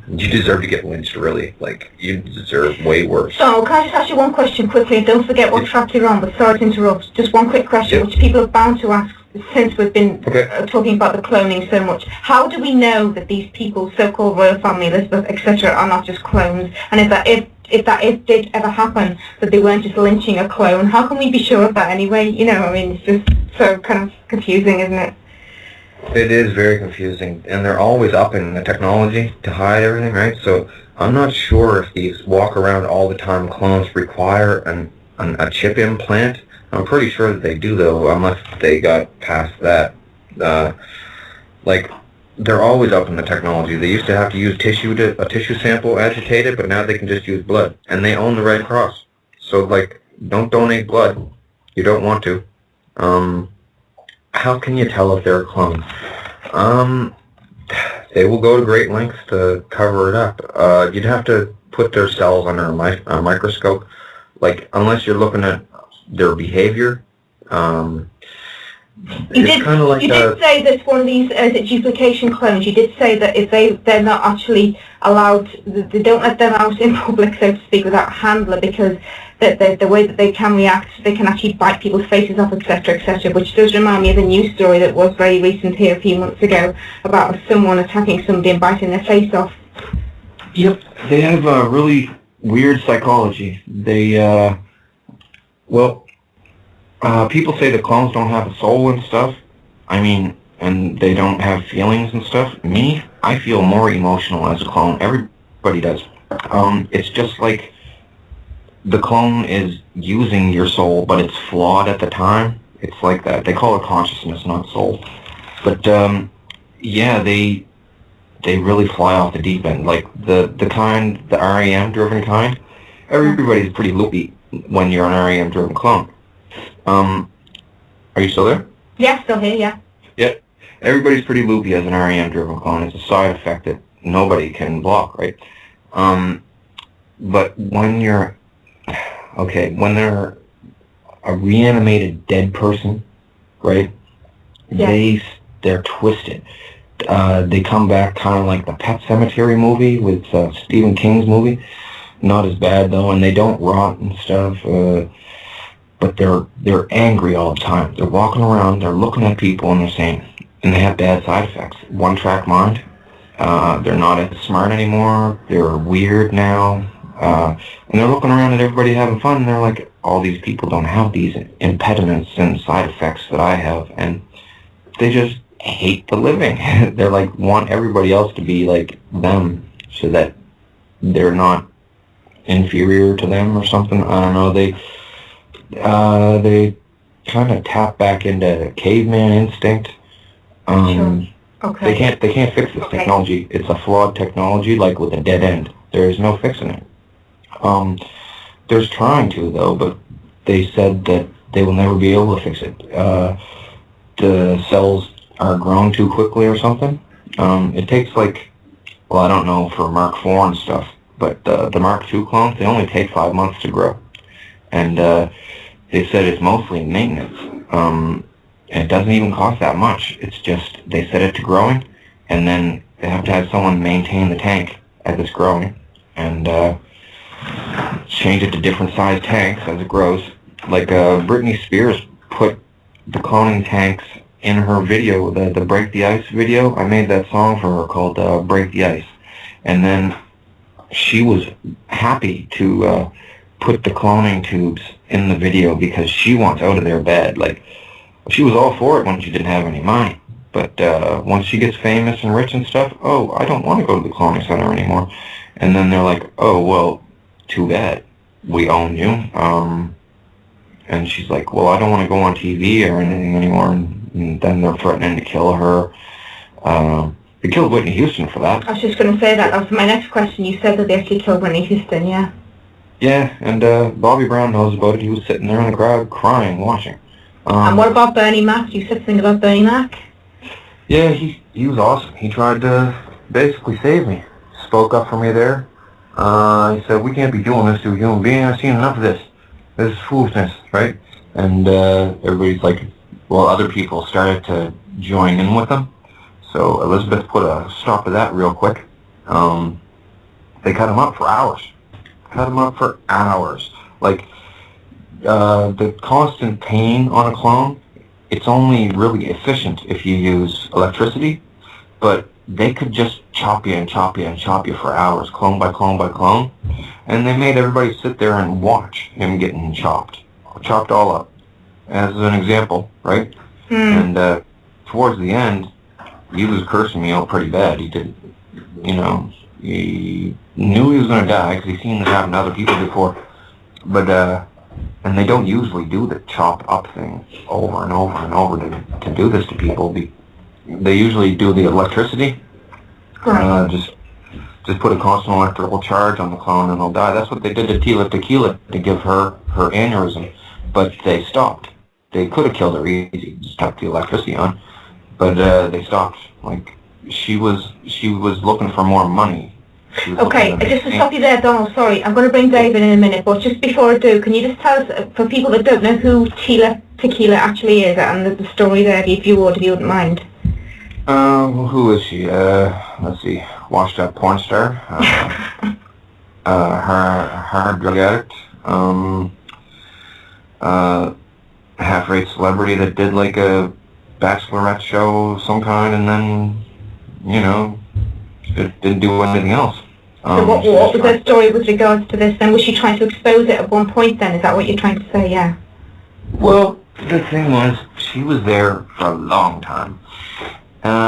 you deserve to get lynched, really. Like, you deserve way worse. So, can I just ask you one question quickly? And don't forget what track you're on, but sorry to interrupt. Just one quick question, which people are bound to ask since we've been talking about the cloning so much. How do we know that these people, so-called royal family, Elizabeth, etc., are not just clones? And if that did ever happen, that they weren't just lynching a clone, how can we be sure of that anyway? You know, I mean, it's just so kind of confusing, isn't it? It is very confusing, and they're always up in the technology to hide everything, right? So I'm not sure if these walk around all the time clones require a chip implant. I'm pretty sure that they do, though, unless they got past that. Like, they're always up in the technology. They used to have to use a tissue sample agitated, but now they can just use blood. And they own the Red Cross. So, like, don't donate blood. You don't want to. How can you tell if they're a clone? They will go to great lengths to cover it up. You'd have to put their cells under a microscope. Like, unless you're looking at their behavior. You did say that one of these duplication clones, you did say that if they're not actually allowed, they don't let them out in public, so to speak, without a handler, because the way that they can react, they can actually bite people's faces off, etc., which does remind me of a news story that was very recent here a few months ago about someone attacking somebody and biting their face off. Yep, they have a really weird psychology. They, people say that clones don't have a soul and stuff. I mean, and they don't have feelings and stuff. Me, I feel more emotional as a clone. Everybody does. It's just like the clone is using your soul, but it's flawed at the time. It's like that. They call it consciousness, not soul. But, yeah, they really fly off the deep end. Like, the REM-driven kind, everybody's pretty loopy when you're an REM-driven clone. Are you still there? Yeah, still here, yeah. Yeah. Everybody's pretty loopy as an REM-driven clone. It's a side effect that nobody can block, right? but when you're, okay, when they're a reanimated dead person, right? Yeah. They're twisted. They come back kind of like the Pet Sematary movie with Stephen King's movie. Not as bad though, and they don't rot and stuff. But they're angry all the time. They're walking around, they're looking at people, and they're saying, and they have bad side effects. One-track mind. They're not as smart anymore. They're weird now. And they're looking around at everybody having fun, and they're like, all these people don't have these impediments and side effects that I have, and they just hate the living. They're like, want everybody else to be like them, so that they're not inferior to them or something. I don't know. They kind of tap back into caveman instinct. Sure. Okay. They can't fix this technology. It's a flawed technology, like with a dead end. There is no fixing it. There's trying to though, but they said that they will never be able to fix it. The cells are grown too quickly or something. It takes like, well, I don't know for Mark IV and stuff, but the Mark II clones, they only take 5 months to grow. And they said it's mostly maintenance. It doesn't even cost that much. It's just they set it to growing, and then they have to have someone maintain the tank as it's growing, and change it to different size tanks as it grows. Like Britney Spears put the cloning tanks in her video, the Break the Ice video. I made that song for her called Break the Ice, and then she was happy to put the cloning tubes in the video because she wants out of their bed. Like, she was all for it when she didn't have any money, but once she gets famous and rich and stuff, oh, I don't want to go to the cloning center anymore. And then they're like, oh, well, too bad, we own you. And she's like, well, I don't want to go on TV or anything anymore. And then they're threatening to kill her. They killed Whitney Houston for that. I was just going to say that. That was my next question. You said that they actually killed Whitney Houston, yeah? Yeah, and Bobby Brown knows about it. He was sitting there in the crowd crying, watching. And what about Bernie Mac? You said something about Bernie Mac? Yeah, he was awesome. He tried to basically save me. Spoke up for me there. He said, we can't be doing this to a human being. I've seen enough of this. This is foolishness, right? And everybody's like, well, other people started to join in with them. So Elizabeth put a stop to that real quick. They cut him up for hours. Like, the constant pain on a clone, it's only really efficient if you use electricity, but they could just chop you and chop you and chop you for hours, clone by clone by clone, and they made everybody sit there and watch him getting chopped all up, as an example, right? And towards the end, he was cursing me out pretty bad. He did, he knew he was going to die because he's seen this happen to other people before, but and they don't usually do the chop up thing over and over and over to do this to people. They usually do the electricity. Just put a constant electrical charge on the clone and they'll die. That's what they did to Tila Tequila to give her aneurysm, but they stopped. They could have killed her easy, just kept the electricity on, but they stopped. Like, she was looking for more money. Okay, just to stop you there, Donald, sorry, I'm going to bring David in a minute, but just before I do, can you just tell us, for people that don't know who Tila Tequila actually is, and the story there, if you wouldn't mind? Who is she? Let's see, washed up porn star, hard drug addict, half-rate celebrity that did like a bachelorette show of some kind, and then, didn't do anything else. So what was her story with regards to this then? Was she trying to expose it at one point then? Is that what you're trying to say, yeah? Well, the thing was, she was there for a long time,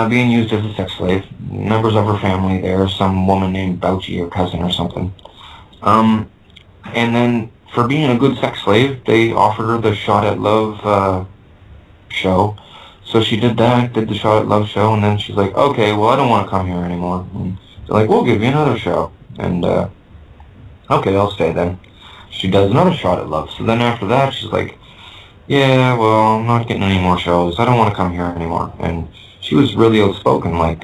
being used as a sex slave. Members of her family there, some woman named Bouchy, her cousin or something. And then, for being a good sex slave, they offered her the Shot at Love show. So she did that, did the Shot at Love show, and then she's like, okay, well, I don't want to come here anymore. And they're like, we'll give you another show. And, okay, I'll stay then. She does another Shot at Love. So then after that, she's like, yeah, well, I'm not getting any more shows. I don't want to come here anymore. And she was really outspoken. Like,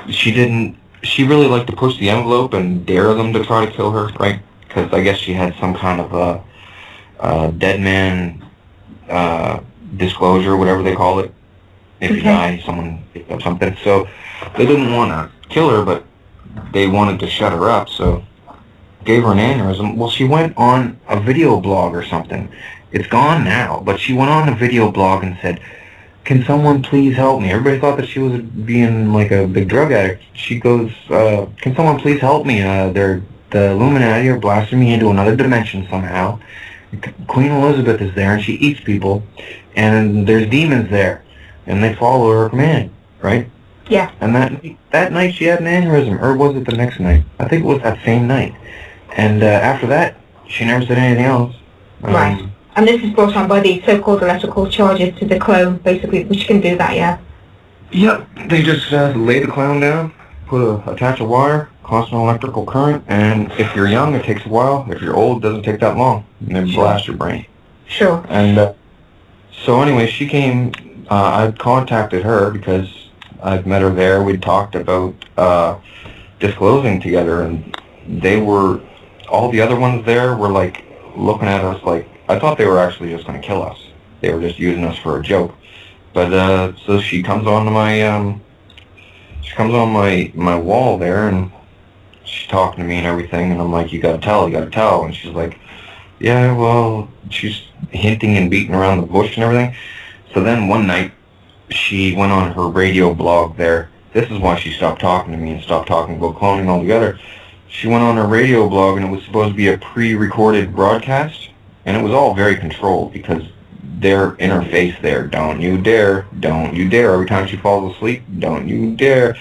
she really liked to push the envelope and dare them to try to kill her, right? because I guess she had some kind of a dead man disclosure, whatever they call it. If you die, someone picked up something. So they didn't want to kill her, but they wanted to shut her up, so gave her an aneurysm. Well, she went on a video blog or something. It's gone now, but she went on a video blog and said, "Can someone please help me?" Everybody thought that she was being like a big drug addict. She goes, "Can someone please help me? The Illuminati are blasting me into another dimension somehow. Queen Elizabeth is there, and she eats people, and there's demons there, and they follow her command, right?" Yeah. And that night she had an aneurysm, or was it the next night? I think it was that same night. And after that, she never said anything else. Right. And this is brought on by the so-called electrical charges to the clone, basically, which can do that, yeah? Yep. They just lay the clown down, attach a wire, constant electrical current, and if you're young, it takes a while. If you're old, it doesn't take that long. And they blast your brain. Sure. And so anyway, she came, I contacted her because I'd met her there. We'd talked about disclosing together, and they were, all the other ones there were like looking at us like, I thought they were actually just going to kill us. They were just using us for a joke. But so she comes onto my my wall there, and she's talking to me and everything, and I'm like, you gotta tell, and she's like, yeah, well, she's hinting and beating around the bush and everything. So then one night, she went on her radio blog there. This is why she stopped talking to me and stopped talking about cloning altogether. She went on her radio blog, and it was supposed to be a pre-recorded broadcast, and it was all very controlled because they're in her face there. Don't you dare, don't you dare. Every time she falls asleep, don't you dare.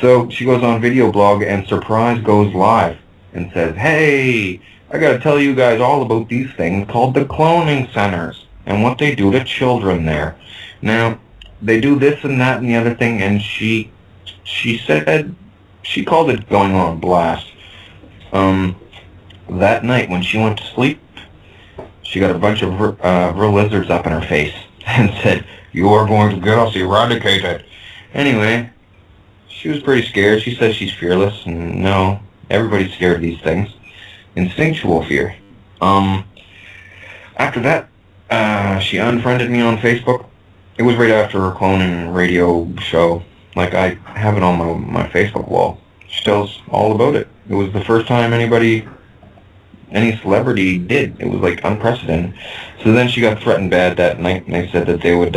So she goes on video blog, and Surprise goes live and says, hey, I got to tell you guys all about these things called the cloning centers and what they do to children there. Now, they do this and that and the other thing, and she said, she called it going on blast. That night when she went to sleep, she got a bunch of real lizards up in her face and said, you are going to get us eradicated. Anyway, she was pretty scared. She says she's fearless, and no, everybody's scared of these things. Instinctual fear. After that, she unfriended me on Facebook. It was right after her cloning radio show. Like, I have it on my Facebook wall. She tells all about it. It was the first time any celebrity did. It was like unprecedented. So then she got threatened bad that night, and they said that they would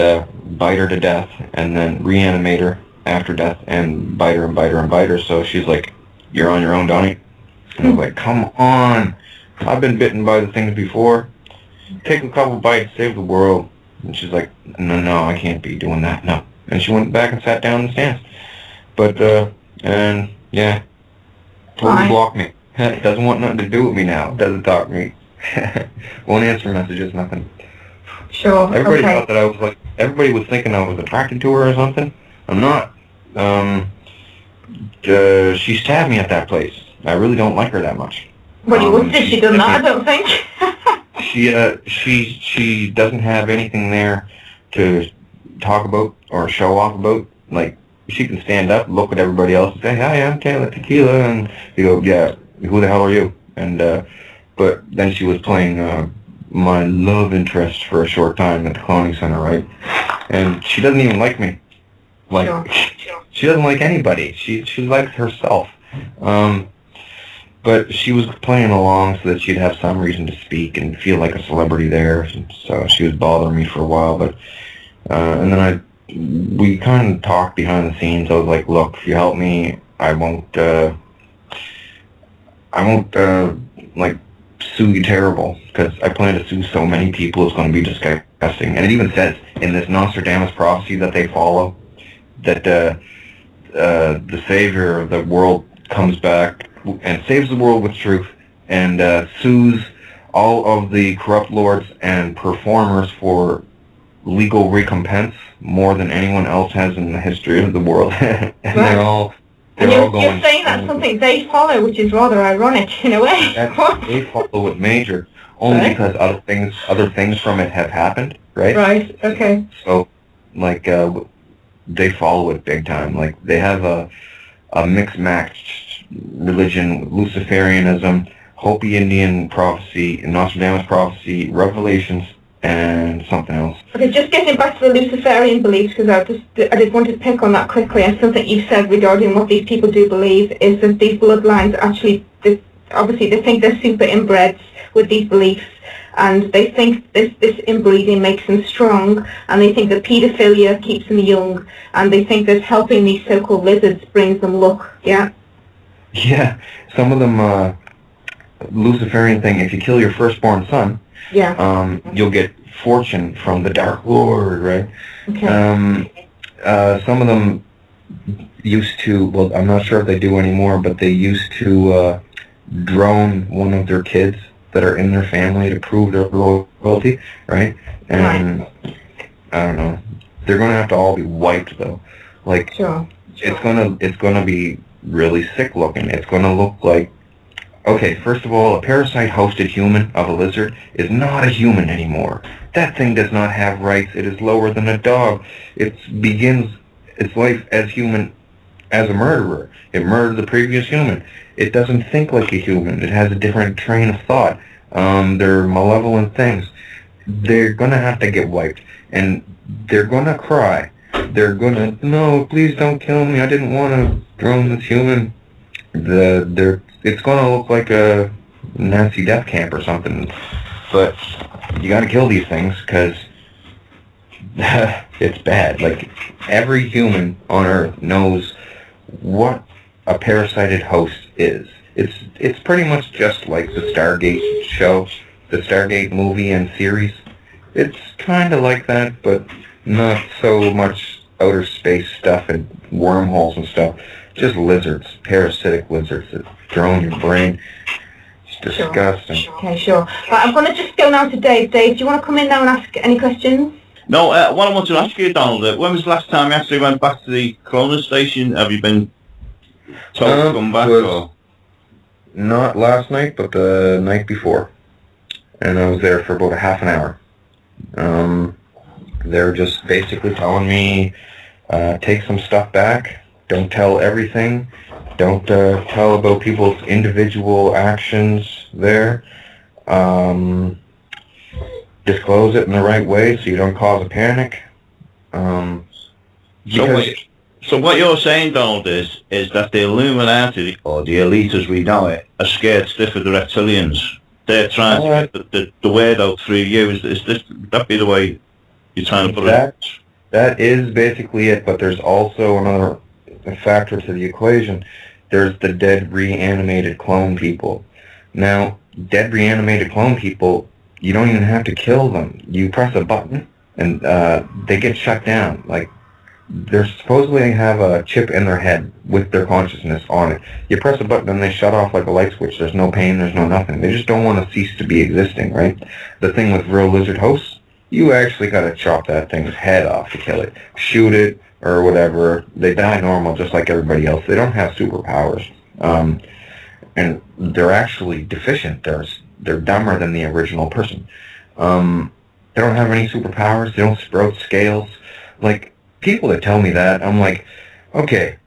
bite her to death and then reanimate her after death and bite her and bite her and bite her. So she's like, you're on your own, Donnie. And I was like, come on. I've been bitten by the things before. Take a couple bites, save the world. And she's like, no, I can't be doing that, no. And she went back and sat down in the stands. But, and, yeah, totally blocked me. Doesn't want nothing to do with me now. Doesn't talk to me. Won't answer messages, nothing. Sure, Everybody thought that I was like, everybody was thinking I was attracted to her or something. I'm not. She stabbed me at that place. I really don't like her that much. Well, you wouldn't if she done that, I don't think. She doesn't have anything there to talk about or show off about. Like, she can stand up, look at everybody else, and say, hi, I'm Taylor Tequila, and you go, yeah, who the hell are you? And but then she was playing my love interest for a short time at the cloning center, right? And she doesn't even like me. Like, she doesn't like anybody. She likes herself. But she was playing along so that she'd have some reason to speak and feel like a celebrity there. So she was bothering me for a while. But and then we kind of talked behind the scenes. I was like, look, if you help me, I won't like sue you terrible, because I plan to sue so many people it's going to be disgusting. And it even says in this Nostradamus prophecy that they follow that the savior of the world comes back and saves the world with truth and sues all of the corrupt lords and performers for legal recompense more than anyone else has in the history of the world. And right. they're all you're going... saying that's something they follow, which is rather ironic in a way. They follow it major, only right. because other things from it have happened, right? Right, okay. So, like, they follow it big time. Like, they have a mixed-matched religion, Luciferianism, Hopi Indian prophecy, Nostradamus prophecy, Revelations, and something else. Okay, just getting back to the Luciferian beliefs, because I did want to pick on that quickly, and something you said regarding what these people do believe is that these bloodlines actually, obviously they think they're super inbreds with these beliefs, and they think this inbreeding makes them strong, and they think that paedophilia keeps them young, and they think that helping these so-called lizards brings them luck, yeah? Yeah, some of them, Luciferian thing, if you kill your firstborn son, yeah, you'll get fortune from the Dark Lord, right? okay. Some of them used to, well, I'm not sure if they do anymore, but they used to drone one of their kids that are in their family to prove their loyalty, right? And I don't know, they're gonna have to all be wiped though. Like, Sure. it's gonna be really sick looking. It's gonna look like, okay, first of all, a parasite-hosted human of a lizard is not a human anymore. That thing does not have rights. It is lower than a dog. It begins its life as human as a murderer. It murdered the previous human. It doesn't think like a human. It has a different train of thought. They're malevolent things. They're gonna have to get wiped, and they're gonna cry. They're gonna, no, please don't kill me. I didn't want to drone this human. It's gonna look like a Nazi death camp or something. But you gotta kill these things because it's bad. Like, every human on Earth knows what a parasited host is. It's pretty much just like the Stargate show, the Stargate movie and series. It's kind of like that, but not so much outer space stuff and wormholes and stuff. Just lizards, parasitic lizards that drone your brain. It's disgusting. Okay, sure. Right, I'm going to just go now to Dave. Dave, do you want to come in now and ask any questions? No, what I want to ask you, Donald, when was the last time you actually went back to the cloning station? Have you been told to come back? Or? Not last night, but the night before. And I was there for about a half an hour. They were just basically telling me, take some stuff back, don't tell everything, don't tell about people's individual actions there, disclose it in the right way so you don't cause a panic. So what you're saying, Donald, is that the Illuminati, or the elite as we know it, are scared stiff of the reptilians. They're trying to get the word out through you. That be the way you're trying to put it? That is basically it, but there's also another factor to the equation. There's the dead reanimated clone people. Now, dead reanimated clone people, you don't even have to kill them. You press a button and they get shut down. Like, they supposedly have a chip in their head with their consciousness on it. You press a button and they shut off like a light switch. There's no pain, there's no nothing. They just don't want to cease to be existing, right? The thing with real lizard hosts, you actually got to chop that thing's head off to kill it. Shoot it or whatever. They die normal just like everybody else. They don't have superpowers. And they're actually deficient. They're dumber than the original person. They don't have any superpowers. They don't sprout scales. Like, people that tell me that, I'm like, okay,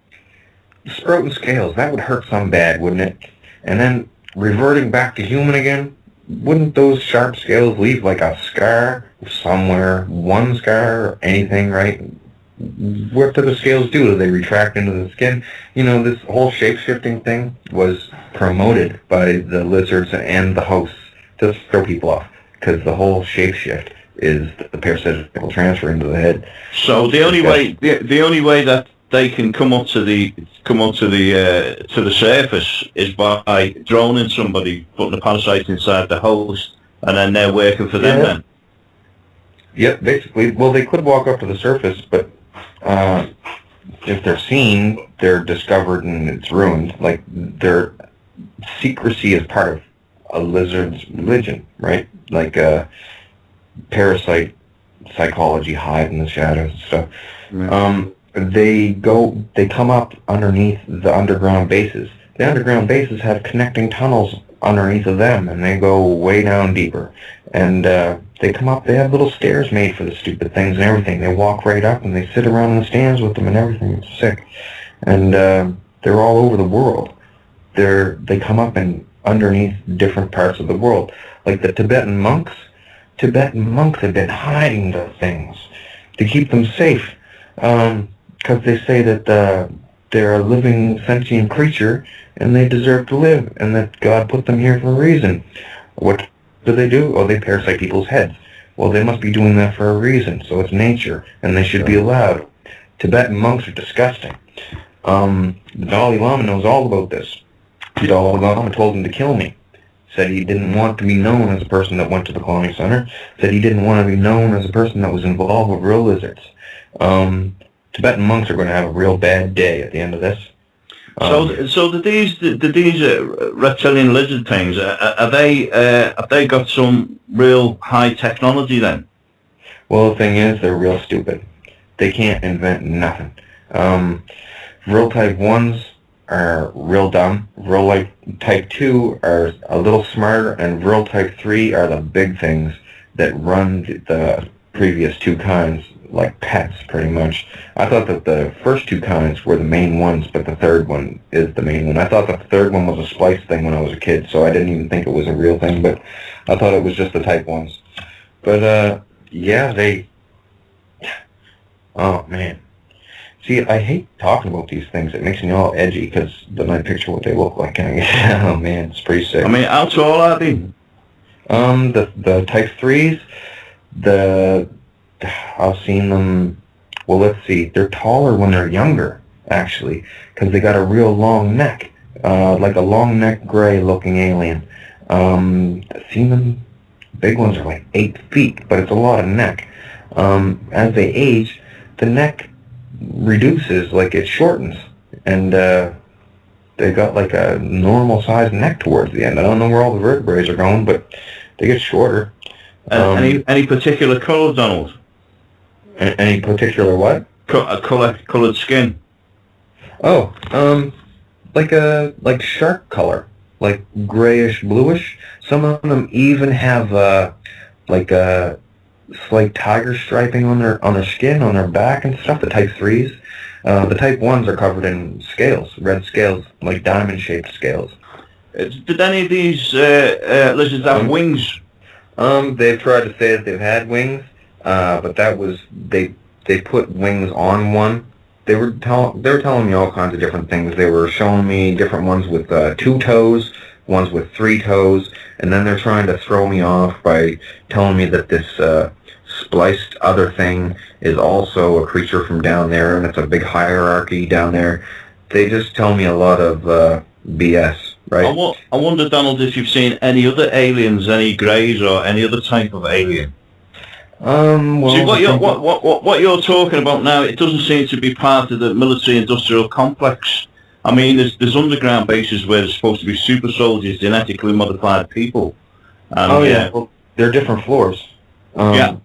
sprouting scales, that would hurt some bad, wouldn't it? And then reverting back to human again, wouldn't those sharp scales leave like a scar somewhere, one scar or anything, right? What do the scales do? Do they retract into the skin? You know, this whole shape-shifting thing was promoted by the lizards and the hosts to throw people off, because the whole shape-shift is the parasitical transfer into the head. So the only way that they can come up to the surface is by droning somebody, putting the parasite inside the host, and then they're working for them. Then. Yep, basically. Well, they could walk up to the surface, but if they're seen, they're discovered and it's ruined. Like, their secrecy is part of a lizard's religion, right? Like parasite psychology, hide in the shadows and stuff. Right. They come up underneath the underground bases. The underground bases have connecting tunnels underneath of them, and they go way down deeper. And they come up, they have little stairs made for the stupid things and everything. They walk right up and they sit around in the stands with them and everything. It's sick. And they're all over the world. They come up in underneath different parts of the world. Like the Tibetan monks have been hiding the things to keep them safe, because they say that they're a living sentient creature and they deserve to live, and that God put them here for a reason. What do? Oh, they parasite people's heads. Well, they must be doing that for a reason, so it's nature, and they should be allowed. Tibetan monks are disgusting. The Dalai Lama knows all about this. The Dalai Lama told him to kill me. Said he didn't want to be known as a person that went to the cloning center. Said he didn't want to be known as a person that was involved with real lizards. Tibetan monks are going to have a real bad day at the end of this. So these reptilian lizard things, have they got some real high technology then? Well, the thing is, they're real stupid. They can't invent nothing. Real type 1s are real dumb. Real type 2 are a little smarter, and real type 3 are the big things that run the previous two kinds like pets, pretty much. I thought that the first two kinds were the main ones, but the third one is the main one. I thought that the third one was a splice thing when I was a kid, so I didn't even think it was a real thing, but I thought it was just the type 1s. But, yeah, oh, man. See, I hate talking about these things. It makes me all edgy, because then I picture what they look like, and I get, oh, man, it's pretty sick. I mean, how tall are they? The type 3s, I've seen them, well, let's see, they're taller when they're younger, actually, because they got a real long neck, like a long neck gray looking alien. I've seen them, big ones are like 8 feet, but it's a lot of neck. As they age, the neck reduces, like it shortens, and they got like a normal sized neck towards the end. I don't know where all the vertebrae are going, but they get shorter. Any particular colour, Donald? Any particular what? Coloured skin. Oh, like shark color, like grayish bluish. Some of them even have like a slight tiger striping on their skin, on their back and stuff. The type 3s. The type 1s are covered in scales, red scales, like diamond-shaped scales. Did any of these lizards have wings? They've tried to say that they've had wings, but that was they put wings on one. They were telling me all kinds of different things. They were showing me different ones with 2 toes, ones with 3 toes, and then they're trying to throw me off by telling me that this spliced other thing is also a creature from down there, and it's a big hierarchy down there. They just tell me a lot of BS, right? I wonder, Donald, if you've seen any other aliens, any greys or any other type of alien. Well, see, what you're talking about now, it doesn't seem to be part of the military-industrial complex. I mean, there's underground bases where there's supposed to be super soldiers, genetically modified people. And, yeah, well, they're different floors. Yeah.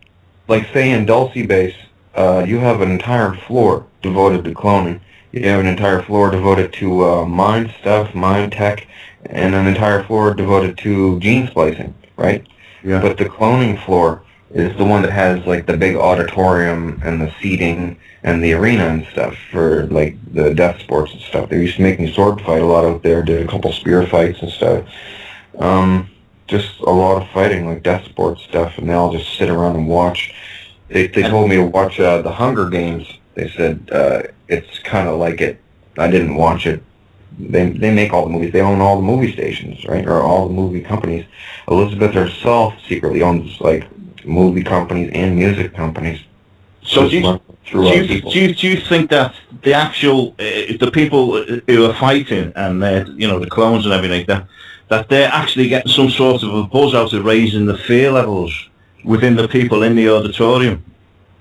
Like, say, in Dulce Base, you have an entire floor devoted to cloning. You have an entire floor devoted to mind stuff, mind tech, and an entire floor devoted to gene splicing, right? Yeah. But the cloning floor is the one that has, like, the big auditorium and the seating and the arena and stuff for, like, the death sports and stuff. They used to make me sword fight a lot out there, did a couple spear fights and stuff. Just a lot of fighting, like death sports stuff, and they all just sit around and watch. They told me to watch The Hunger Games. They said it's kind of like it. I didn't watch it. They make all the movies. They own all the movie stations, right, or all the movie companies. Elizabeth herself secretly owns, like, movie companies and music companies. So do you think that the actual the people who are fighting and the clones and everything that they're actually getting some sort of a buzz out of raising the fear levels within the people in the auditorium?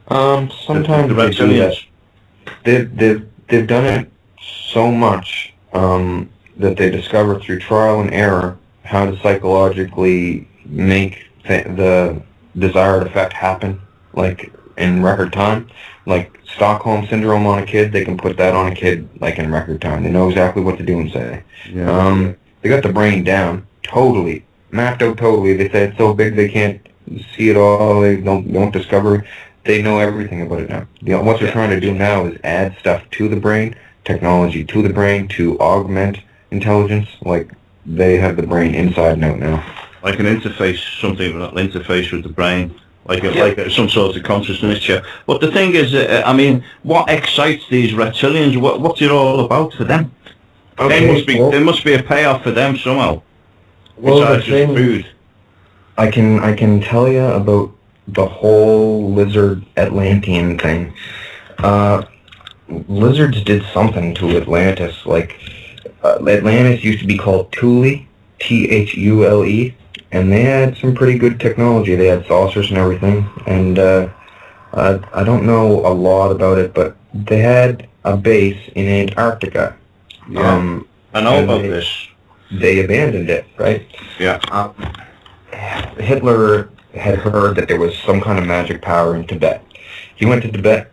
Sometimes the they do reptilians. They've done it so much that they discover through trial and error how to psychologically make the desired effect happen, like in record time. Like Stockholm Syndrome on a kid, they can put that on a kid like in record time. They know exactly what to do and say. Yeah. They got the brain down, totally, mapped out totally. They say it's so big they can't see it all, they don't discover. They know everything about it now. What they're trying to do now is add stuff to the brain, technology to the brain to augment intelligence, like they have the brain inside and out now. Like an interface, something that'll interface with the brain, like Yeah. some sort of consciousness chip. But the thing is, I mean, what excites these reptilians? What's it all about for them? There must be a payoff for them somehow. Besides just food. I can tell you about the whole lizard Atlantean thing. Lizards did something to Atlantis. Like Atlantis used to be called Thule, Thule, and they had some pretty good technology. They had saucers and everything. And I don't know a lot about it, but they had a base in Antarctica. Yeah. I know about this. They abandoned it, right? Yeah. Hitler had heard that there was some kind of magic power in Tibet. He went to Tibet,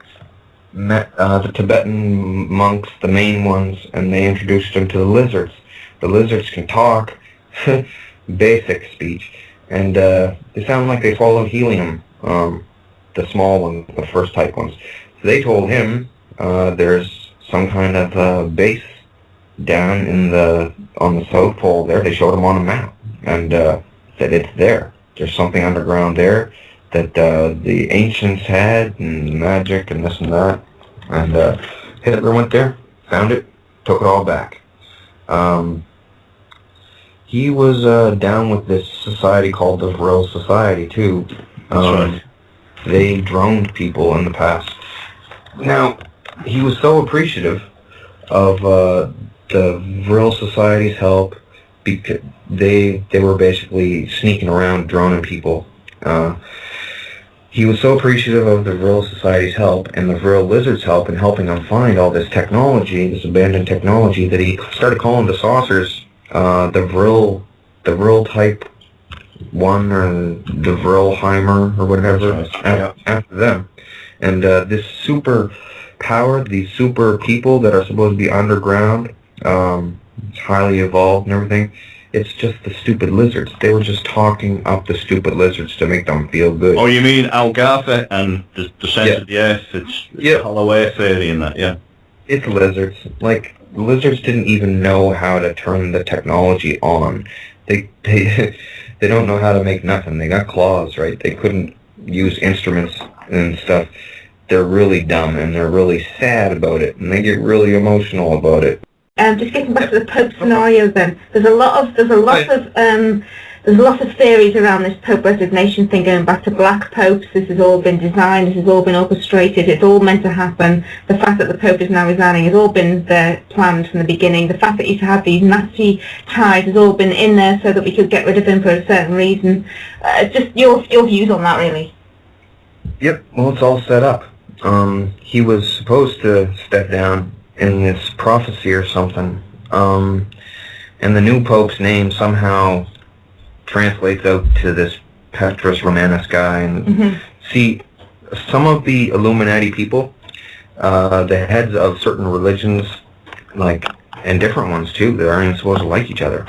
met the Tibetan monks, the main ones, and they introduced him to the lizards. The lizards can talk, basic speech, and they sound like they swallow helium, the small ones, the first type ones. So they told him there's some kind of base down on the South Pole there. They showed him on a map, and that it's there. There's something underground there that the ancients had, and magic and this and that. And Hitler went there, found it, took it all back. He was down with this society called the Vril Society too. That's right. They droned people in the past. Now, he was so appreciative of the Vril Society's help, because they were basically sneaking around droning people. He was so appreciative of the Vril Society's help and the Vril Lizards' help in helping him find all this technology, this abandoned technology, that he started calling the saucers the Vril Type 1 or the Vrilheimer or whatever, right. after them. And this super power, these super people that are supposed to be underground, highly evolved and everything, it's just the stupid lizards. They were just talking up the stupid lizards to make them feel good. Oh, you mean Algartha and the sense of the earth? It's the hollow earth theory and that, yeah. It's lizards. Like, lizards didn't even know how to turn the technology on. They don't know how to make nothing. They got claws, right? They couldn't use instruments and stuff. They're really dumb and they're really sad about it, and they get really emotional about it. Just getting back to the Pope scenario, then there's a lot of theories around this Pope resignation thing, going back to black popes. This has all been designed. This has all been orchestrated. It's all meant to happen. The fact that the Pope is now resigning has all been there, planned from the beginning. The fact that he's had these Nazi ties has all been in there so that we could get rid of him for a certain reason. Just your views on that, really. Yep. Well, it's all set up. He was supposed to step down in this prophecy or something, and the new Pope's name somehow translates out to this Petrus Romanus guy. And see, some of the Illuminati people, the heads of certain religions, like, and different ones too, that aren't even supposed to like each other,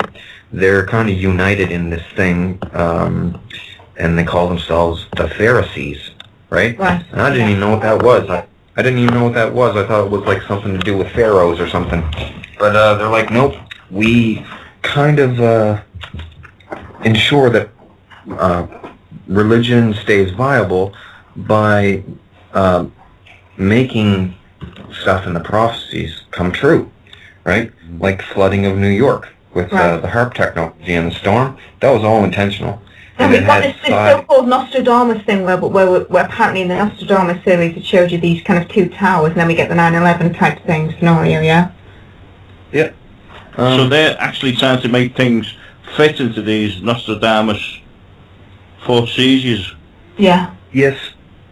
they're kind of united in this thing, and they call themselves the Pharisees, right? Right. And I didn't even know what that was. I didn't even know what that was. I thought it was like something to do with pharaohs or something. But they're like, nope, we kind of ensure that religion stays viable by making stuff in the prophecies come true, right? Like flooding of New York with the HAARP technology and the storm. That was all intentional. And we've got this so-called Nostradamus thing where apparently in the Nostradamus series it showed you these kind of two towers, and then we get the 9/11 type thing scenario, yeah? Yeah. So they're actually trying to make things fit into these Nostradamus foresees. Yeah. Yes.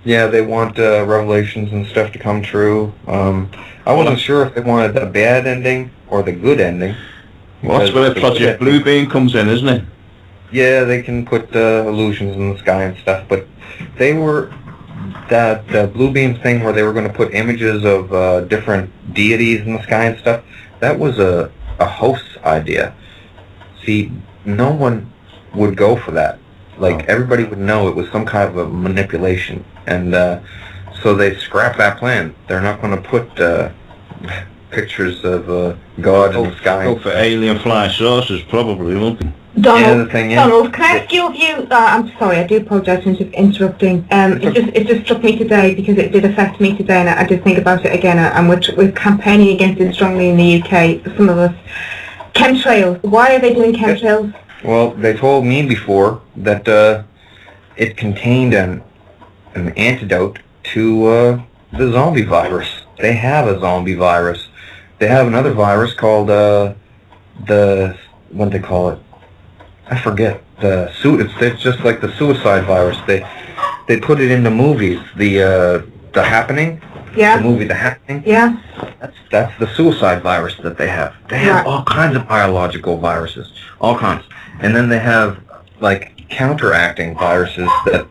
Yeah, they want revelations and stuff to come true. I wasn't sure if they wanted the bad ending or the good ending. Well, that's where Project Bluebeam comes in, isn't it? Yeah, they can put illusions in the sky and stuff, but they were that Bluebeam thing where they were going to put images of different deities in the sky and stuff. That was a host's idea. See, no one would go for that. Like, everybody would know it was some kind of a manipulation, and so they scrapped that plan. They're not going to put pictures of God in the sky. Go for alien flying saucers, probably, won't they? Donald, the thing is, Donald, can I ask your view? I'm sorry, I do apologise for interrupting. It just struck me today because it did affect me today, and I did think about it again. And we're campaigning against it strongly in the UK. Some of us. Chemtrails. Why are they doing chemtrails? Well, they told me before that it contained an antidote to the zombie virus. They have a zombie virus. They have another virus called what do they call it? I forget. It's just like the suicide virus. They put it into movies. The Happening. Yeah. The movie The Happening. Yeah. That's the suicide virus that they have. They have all kinds of biological viruses, all kinds. And then they have like counteracting viruses that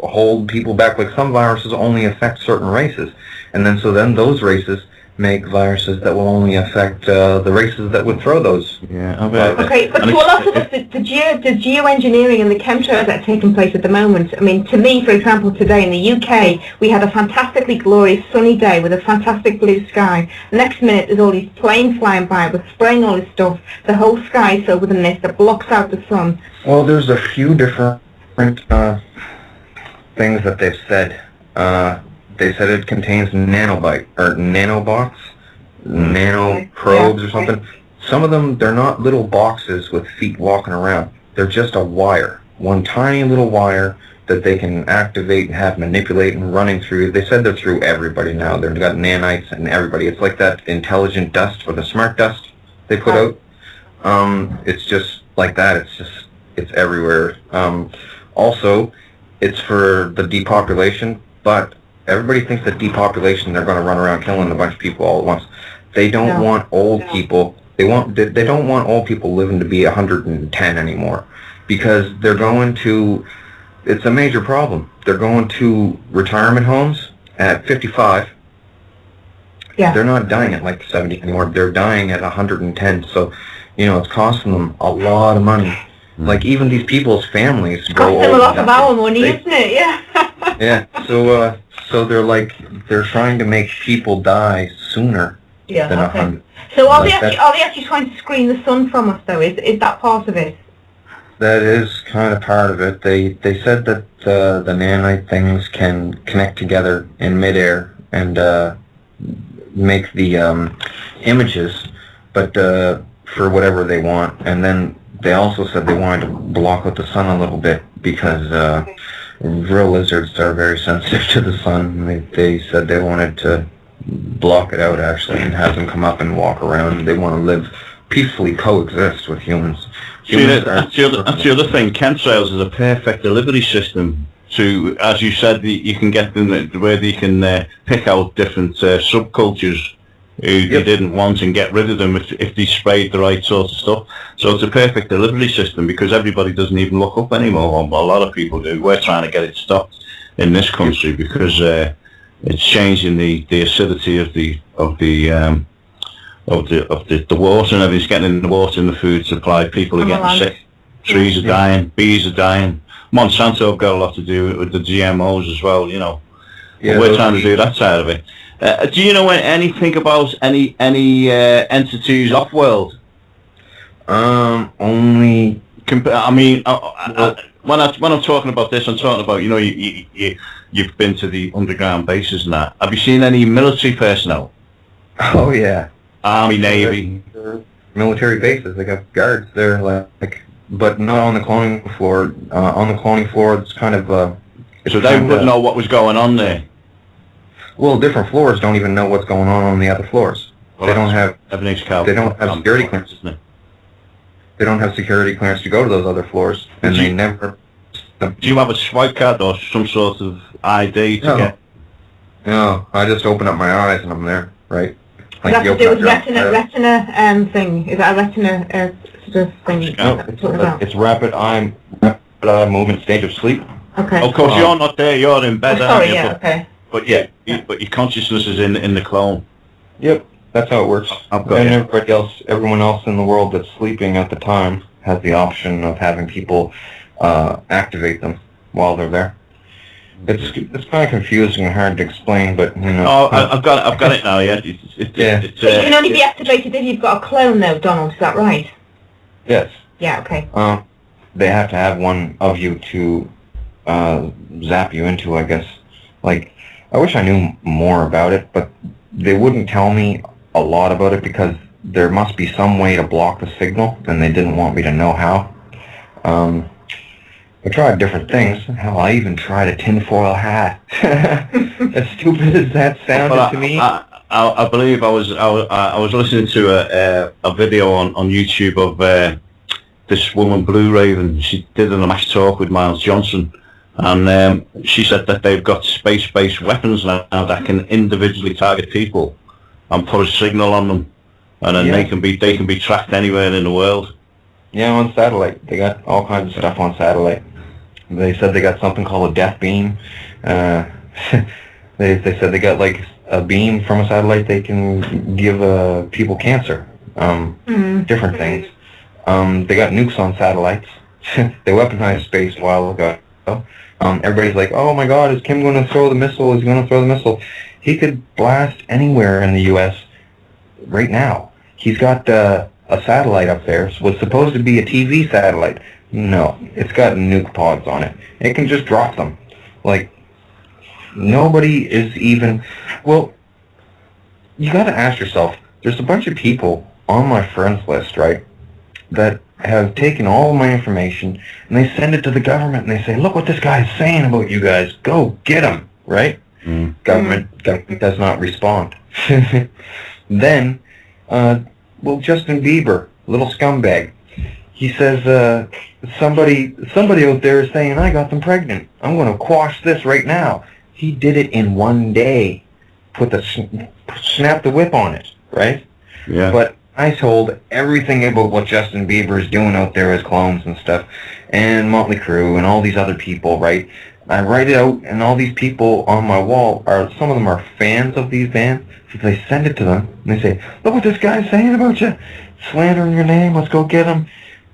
hold people back. Like some viruses only affect certain races, and then those races make viruses that will only affect the races that would throw those. Yeah. Okay, but to a lot of us, the geoengineering and the chemtrails that are taking place at the moment, I mean, to me, for example, today in the UK, we had a fantastically glorious sunny day with a fantastic blue sky. The next minute, there's all these planes flying by with spraying all this stuff. The whole sky is filled with a mist that blocks out the sun. Well, there's a few different things that they've said. They said it contains nanobots, nanoprobes or something. Some of them, they're not little boxes with feet walking around. They're just a wire, one tiny little wire that they can activate and have manipulate and running through. They said they're through everybody now. They've got nanites and everybody. It's like that intelligent dust or the smart dust they put out. It's just like that. It's everywhere. Also, it's for the depopulation, but everybody thinks that depopulation, they're going to run around killing a bunch of people all at once. They don't want old people. They don't want old people living to be 110 anymore, because they're going to. It's a major problem. They're going to retirement homes at 55. Yeah. They're not dying at like 70 anymore. They're dying at 110. So, it's costing them a lot of money. Like even these people's families grow old. Cost them a lot of our money, isn't it? Yeah. Yeah. So they're trying to make people die sooner than 100. So are they actually trying to screen the sun from us though? Is that part of it? That is kind of part of it. They said that the nanite things can connect together in midair and make the images, but for whatever they want. And then they also said they wanted to block out the sun a little bit because real lizards are very sensitive to the sun. They said they wanted to block it out actually and have them come up and walk around. They want to live peacefully, coexist with humans. See, that's the other thing. Chemtrails is a perfect delivery system to, as you said, you can get them where they can pick out different subcultures who they didn't want and get rid of them if they sprayed the right sort of stuff. So it's a perfect delivery system because everybody doesn't even look up anymore. A lot of people do. We're trying to get it stopped in this country because it's changing the acidity of the water and everything's getting in the water and the food supply. People are getting sick. Trees are dying. Bees are dying. Monsanto have got a lot to do with the GMOs as well, Yeah, we're trying to do that side of it. Do you know anything about any entities off-world? Only. I mean, when I'm talking about this, I'm talking about you've been to the underground bases and that. Have you seen any military personnel? Oh yeah. Army, Navy. Military bases. They got guards there, but not on the cloning floor. On the cloning floor, it's kind of. So they wouldn't know what was going on there. Well, different floors don't even know what's going on the other floors. Well, they don't have. Everything's They don't have security clearance. They don't have security clearance to go to those other floors, and they never. Do you have a swipe card or some sort of ID to get? No, I just open up my eyes and I'm there, right? Like that's to do with retina thing. Is that a retina sort of thing? No, it's rapid eye movement stage of sleep. Okay. Of course, you're not there. You're in bed. Sorry, okay. But but your consciousness is in the clone. Yep, that's how it works. Everyone else in the world that's sleeping at the time has the option of having people activate them while they're there. It's kind of confusing and hard to explain, but you know. Oh, I've got it now. Yeah. It's, So you can only be activated if you've got a clone, though, Donald. Is that right? Yes. Yeah. Okay. They have to have one of you to zap you into, I guess. Like, I wish I knew more about it, but they wouldn't tell me a lot about it because there must be some way to block the signal, and they didn't want me to know how. I tried different things. Hell, I even tried a tinfoil hat. As stupid as that sounded to me. I believe I was listening to a video on YouTube of this woman, Blue Raven. She did an Mash Talk with Miles Johnson, and she said that they've got space-based weapons now that can individually target people and put a signal on them, and then they can be tracked anywhere in the world. Yeah, on satellite. They got all kinds of stuff on satellite. They said they got something called a death beam. They said they got like a beam from a satellite they can give people cancer. Different things. They got nukes on satellites. They weaponized space a while ago. Everybody's like, oh my god, is Kim going to throw the missile? Is he going to throw the missile? He could blast anywhere in the U.S. right now. He's got a satellite up there. It was supposed to be a TV satellite. No, it's got nuke pods on it. It can just drop them. Like, nobody is even... Well, you got to ask yourself, there's a bunch of people on my friends list, right, that have taken all of my information and they send it to the government and they say, look what this guy's saying about you guys. Go get him, right? Government does not respond. Then, well, Justin Bieber, little scumbag, he says, somebody out there is saying, I got them pregnant. I'm going to quash this right now. He did it in one day. Snap the whip on it, right? Yeah. But I told everything about what Justin Bieber is doing out there as clones and stuff, and Motley Crue and all these other people, right? I write it out, and all these people on my wall some of them are fans of these bands. So they send it to them, and they say, look what this guy's saying about you. Slandering your name, let's go get him.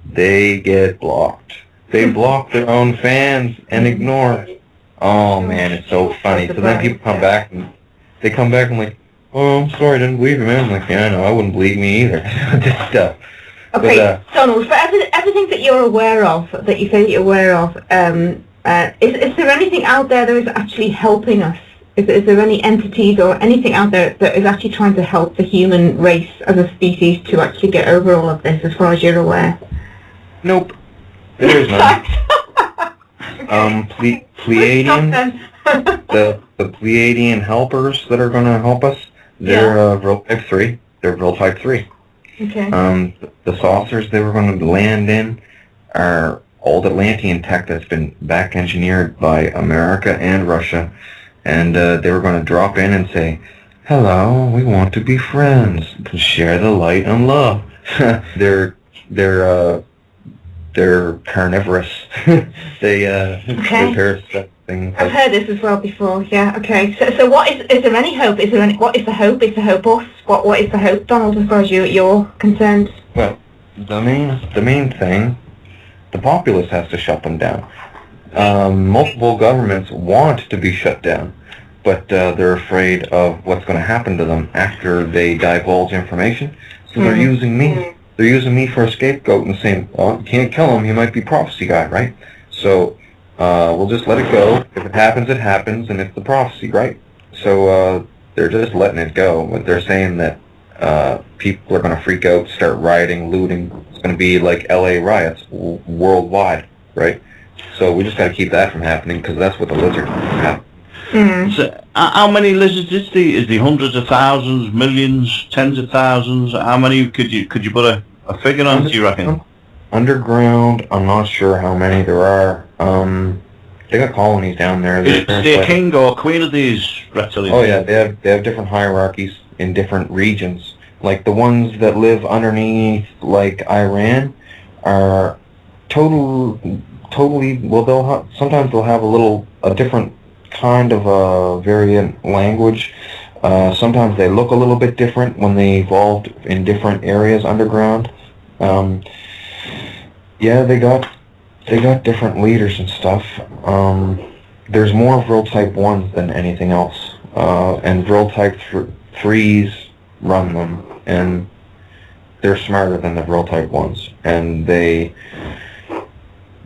They get blocked. They block their own fans and ignore it. Oh man, it's so funny. So then people come back and they come back and like, oh, I'm sorry, I didn't believe you, man. I'm like, yeah, I know, I wouldn't believe me either. This stuff. Okay, But, Donald, for everything that you're aware of, that you say that you're aware of, is there anything out there that is actually helping us? Is there any entities or anything out there that is actually trying to help the human race as a species to actually get over all of this, as far as you're aware? Nope. There is none. Pleiadian, the Pleiadian helpers that are going to help us, they're Vril Type 3. They're Vril Type 3. Okay. The saucers they were going to land in are old Atlantean tech that's been back engineered by America and Russia, and they were going to drop in and say, hello, we want to be friends, to share the light and love. They're carnivorous. They're parasitic. I've heard this as well before. Yeah. Okay. So what is there any hope? What is the hope? Is the hope us? What is the hope, Donald, as far as you're concerned? Well, the main thing, the populace has to shut them down. Multiple governments want to be shut down, but they're afraid of what's going to happen to them after they divulge information. So they're using me. They're using me for a scapegoat and saying, well, you can't kill him, he might be prophecy guy, right? So we'll just let it go. If it happens, it happens, and it's the prophecy, right? So they're just letting it go. But they're saying that people are going to freak out, start rioting, looting. It's going to be like LA riots worldwide, right? So we just got to keep that from happening, because that's what the lizards have. So, how many lizards is the hundreds of thousands, millions, tens of thousands? How many could you put a figure on, do you reckon? Underground, I'm not sure how many there are. They got colonies down there. Is there a king or queen of these reptilians? Oh yeah, they have different hierarchies in different regions. Like the ones that live underneath, like Iran, are totally. Well, sometimes they'll have a different kind of a variant language. Sometimes they look a little bit different when they evolved in different areas underground. Yeah, they got different leaders and stuff. there's more Vril Type 1s than anything else, and Vril Type 3s run them, and they're smarter than the Vril Type 1s, and they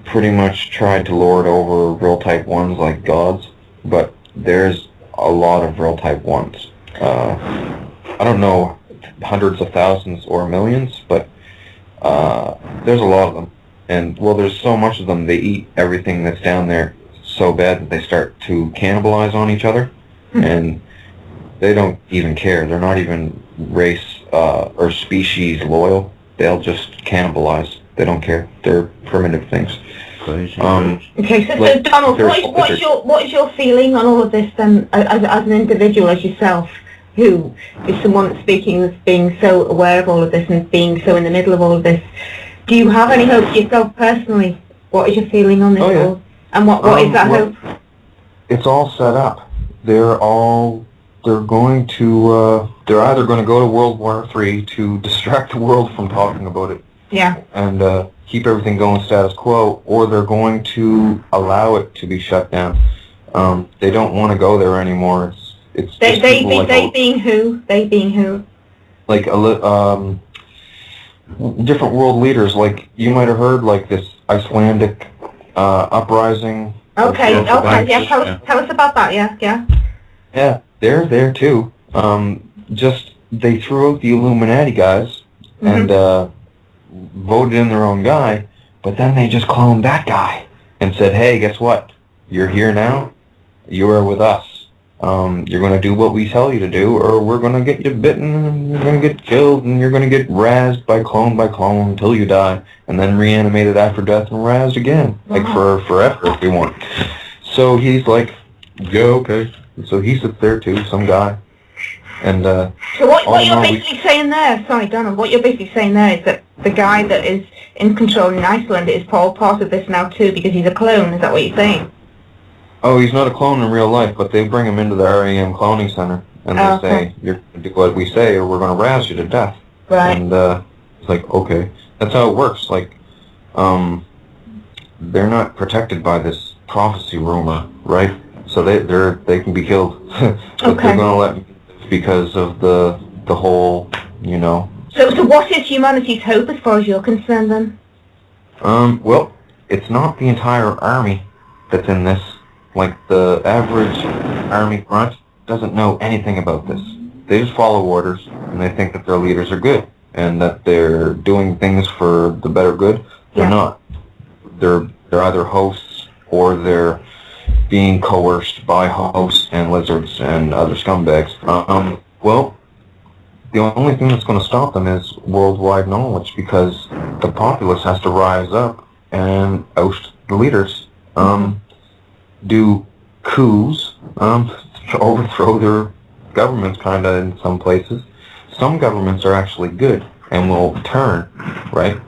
pretty much tried to lord over Vril Type 1s like gods, but there's a lot of Vril Type 1s. I don't know hundreds of thousands or millions, but there's a lot of them. And, well, there's so much of them, they eat everything that's down there so bad that they start to cannibalize on each other, and they don't even care. They're not even race or species loyal. They'll just cannibalize. They don't care. They're primitive things. Crazy. Okay, so Like, Donald, what is your feeling on all of this then, as an individual, as yourself, who is someone that's speaking, that's being so aware of all of this and being so in the middle of all of this? Do you have any hope yourself personally? What is your feeling on this Oh, yeah. all? And what is that well, hope? It's all set up. They're going to, they're either going to go to World War III to distract the world from talking about it Yeah. and keep everything going status quo, or they're going to allow it to be shut down. They don't want to go there anymore. It's just people like They being who? They being who? like different world leaders. Like, you might have heard, like, this Icelandic uprising. Okay, Okay, yeah, tell us about that, yeah. Yeah, they're there too. Just, they threw out the Illuminati guys and voted in their own guy, but then they just cloned that guy and said, hey, guess what? You're here now. You are with us. You're going to do what we tell you to do, or we're going to get you bitten, and you're going to get killed, and you're going to get razzed by clone until you die, and then reanimated after death and razzed again, like for forever if you want. So he's like, yeah, okay. So he sits there too, some guy. And so what you're basically saying there, sorry Donald, what you're basically saying there is that the guy that is in control in Iceland is part of this now too, because he's a clone, is that what you're saying? Oh, he's not a clone in real life, but they bring him into the REM cloning center, and they say, you're going to do what we say, or we're going to razz you to death. Right. And it's like, okay. That's how it works. Like, they're not protected by this prophecy rumor, right? So they can be killed. But they're going to let me live because of the whole, you know. So what is humanity's hope as far as you're concerned then? Well, it's not the entire army that's in this. Like, the average army grunt doesn't know anything about this. They just follow orders, and they think that their leaders are good, and that they're doing things for the better good. They're not. They're either hosts, or they're being coerced by hosts and lizards and other scumbags. Well, the only thing that's going to stop them is worldwide knowledge, because the populace has to rise up and oust the leaders. Do coups, to overthrow their governments, kind of, in some places. Some governments are actually good and will turn, right?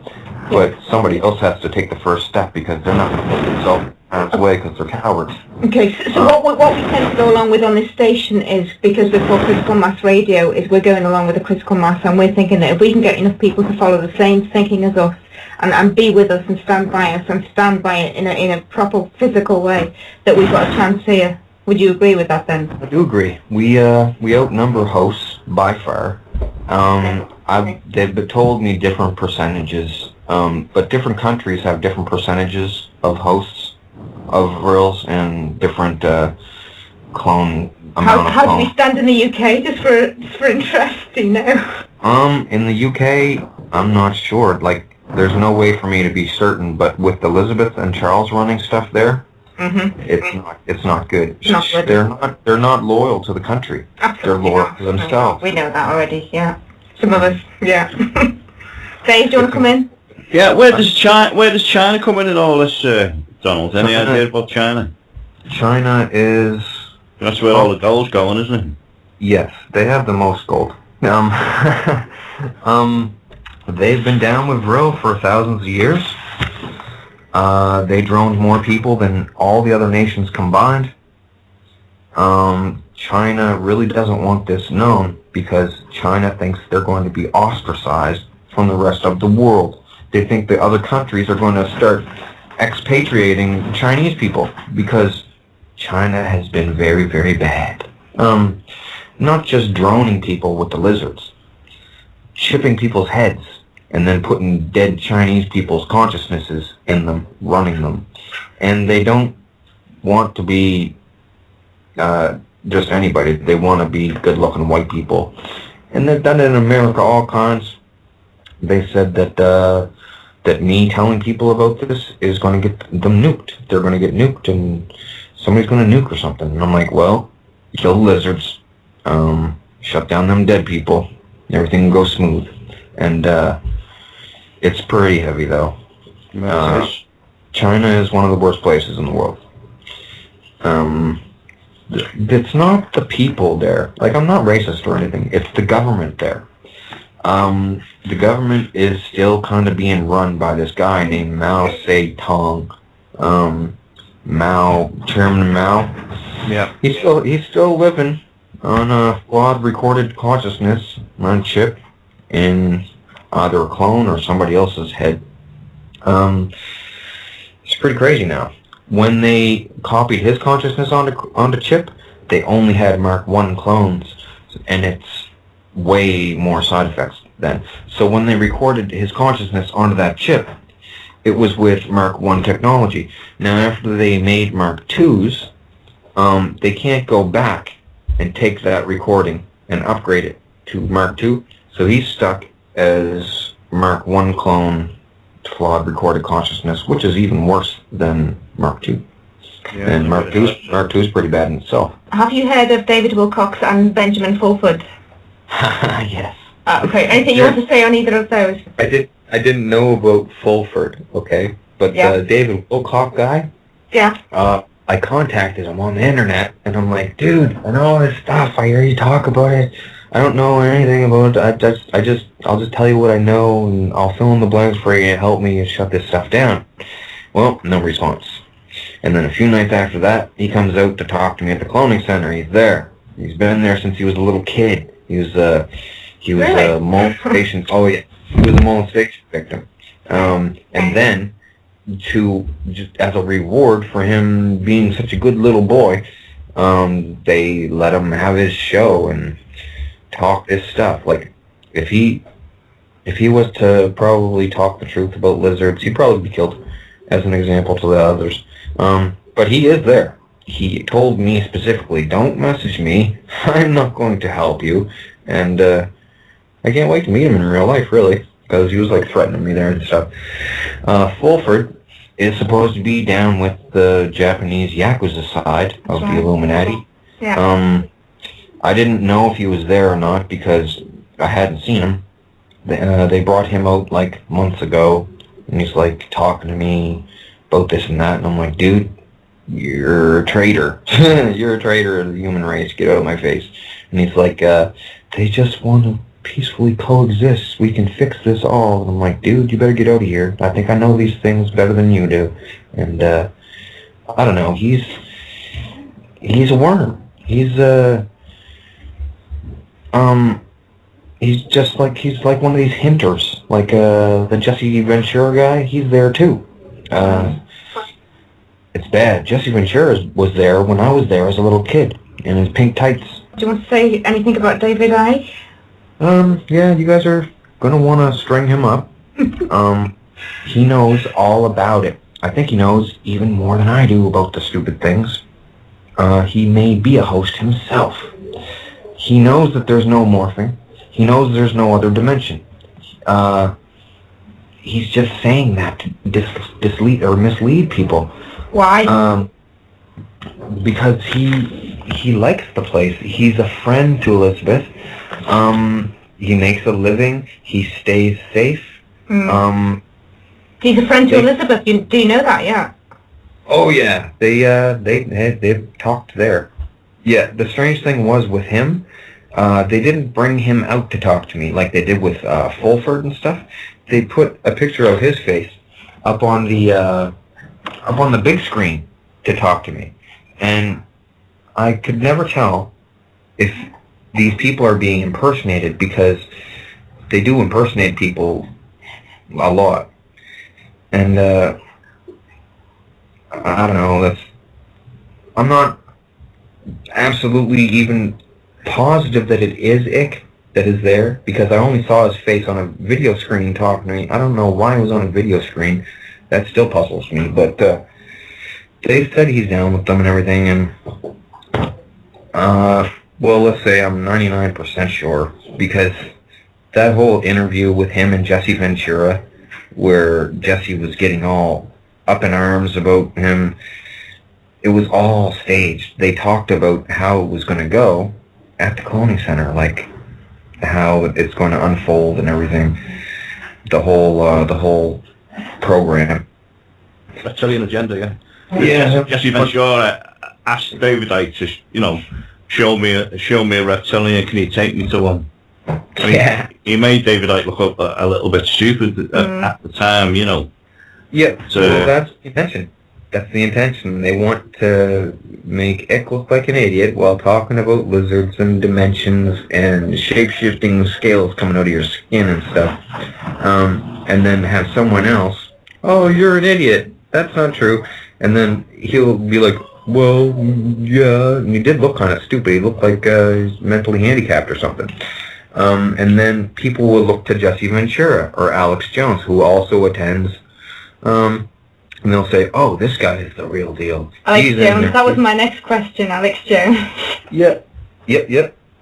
But somebody else has to take the first step, because they're not going to put themselves out of the way because they're cowards. Okay, so what we tend to go along with on this station is, because we're called Critical Mass Radio, is we're going along with the critical mass, and we're thinking that if we can get enough people to follow the same thinking as us, and be with us and stand by us and stand by it in a proper physical way, that we've got a chance here. Would you agree with that then? I do agree. We outnumber hosts by far. They've told me different percentages, but different countries have different percentages of hosts of Vrils and different clone amount of How do clone. we stand in the UK, just for interest, do you know? In the UK, I'm not sure. Like, there's no way for me to be certain, but with Elizabeth and Charles running stuff there, it's not good. Not good. They're not loyal to the country. Absolutely They're loyal not. to themselves. We know that already, yeah. Some of us, yeah. Dave, do you want to come in? Yeah, where does China come in all this, Donald? Any idea about China? China is... That's where all the gold's going, isn't it? Yes, they have the most gold. They've been down with Vril for thousands of years. They droned more people than all the other nations combined. China really doesn't want this known, because China thinks they're going to be ostracized from the rest of the world. They think the other countries are going to start expatriating Chinese people, because China has been very, very bad. Not just droning people with the lizards, chipping people's heads, and then putting dead Chinese people's consciousnesses in them, running them. And they don't want to be just anybody. They want to be good-looking white people. And they've done it in America all kinds. They said that that me telling people about this is going to get them nuked. They're going to get nuked, and somebody's going to nuke or something. And I'm like, well, kill the lizards, shut down them dead people, everything will go smooth. And it's pretty heavy, though. China is one of the worst places in the world. It's not the people there. Like, I'm not racist or anything. It's the government there. The government is still kind of being run by this guy named Mao Zedong. Chairman Mao. Yeah. He's still living on a flawed recorded consciousness on chip in either a clone or somebody else's head. It's pretty crazy now. When they copied his consciousness onto chip, they only had Mark 1 clones, and it's way more side effects then. So when they recorded his consciousness onto that chip, it was with Mark 1 technology. Now after they made Mark 2s, they can't go back and take that recording and upgrade it to Mark 2, so he's stuck as Mark 1 clone, flawed recorded consciousness, which is even worse than Mark 2. Yeah, And Mark 2 is pretty bad in itself. Have you heard of David Wilcox and Benjamin Fulford? Yes. Okay, anything you want to say on either of those? I didn't know about Fulford, okay? But the David Wilcock guy, Yeah. I contacted him on the internet, and I'm like, dude, I know all this stuff. I hear you talk about it. I don't know anything about it. I'll just tell you what I know, and I'll fill in the blanks for you and help me shut this stuff down. Well, no response. And then a few nights after that, he comes out to talk to me at the cloning center. He's there. He's been there since he was a little kid. He was Really? a molestation. Oh yeah, he was a molestation victim. And then, just as a reward for him being such a good little boy, they let him have his show and talk this stuff. Like, if he was to probably talk the truth about lizards, he'd probably be killed, as an example to the others. But he is there. He told me specifically, don't message me. I'm not going to help you. And I can't wait to meet him in real life, really, because he was like threatening me there and stuff. Fulford is supposed to be down with the Japanese Yakuza side of the Illuminati. Yeah. I didn't know if he was there or not because I hadn't seen him. They brought him out like months ago, and he's like talking to me about this and that, and I'm like, dude, you're a traitor. You're a traitor of the human race. Get out of my face. And he's like, they just want to peacefully coexist. We can fix this all. And I'm like, dude, you better get out of here. I think I know these things better than you do. And I don't know. He's a worm. He's like one of these hinters, like the Jesse Ventura guy. He's there too. It's bad. Jesse Ventura was there when I was there as a little kid in his pink tights. Do you want to say anything about David Icke? Yeah, you guys are gonna want to string him up. He knows all about it. I think he knows even more than I do about the stupid things. He may be a host himself. He knows that there's no morphing. He knows there's no other dimension. He's just saying that to mislead people. Why? Because he likes the place. He's a friend to Elizabeth. He makes a living. He stays safe. He's a friend to Elizabeth. Do you know that? Yeah. Oh yeah, they've talked there. Yeah, the strange thing was with him, they didn't bring him out to talk to me like they did with Fulford and stuff. They put a picture of his face up on the big screen to talk to me, and I could never tell if these people are being impersonated because they do impersonate people a lot, and I don't know. I'm not absolutely even positive that it is Ick that is there, because I only saw his face on a video screen talking to me. I don't know why he was on a video screen. That still puzzles me, but they said he's down with them and everything, and well, let's say I'm 99% sure, because that whole interview with him and Jesse Ventura, where Jesse was getting all up in arms about him, it was all staged. They talked about how it was going to go at the cloning center, like how it's going to unfold and everything. The whole program. Reptilian agenda, yeah. Yeah. Jesse Ventura asked David Icke to, show me a reptilian. Can you take me to one? Yeah. He made David Icke look a little bit stupid at the time, Yeah. So, well, that's the intention. That's the intention. They want to make Ick look like an idiot while talking about lizards and dimensions and shape-shifting scales coming out of your skin and stuff. And then have someone else, oh, you're an idiot. That's not true. And then he'll be like, well, yeah. And he did look kind of stupid. He looked like he's mentally handicapped or something. And then people will look to Jesse Ventura or Alex Jones, who also attends. And they'll say, oh, this guy is the real deal. Alex Jones, that was my next question, Alex Jones. Yep.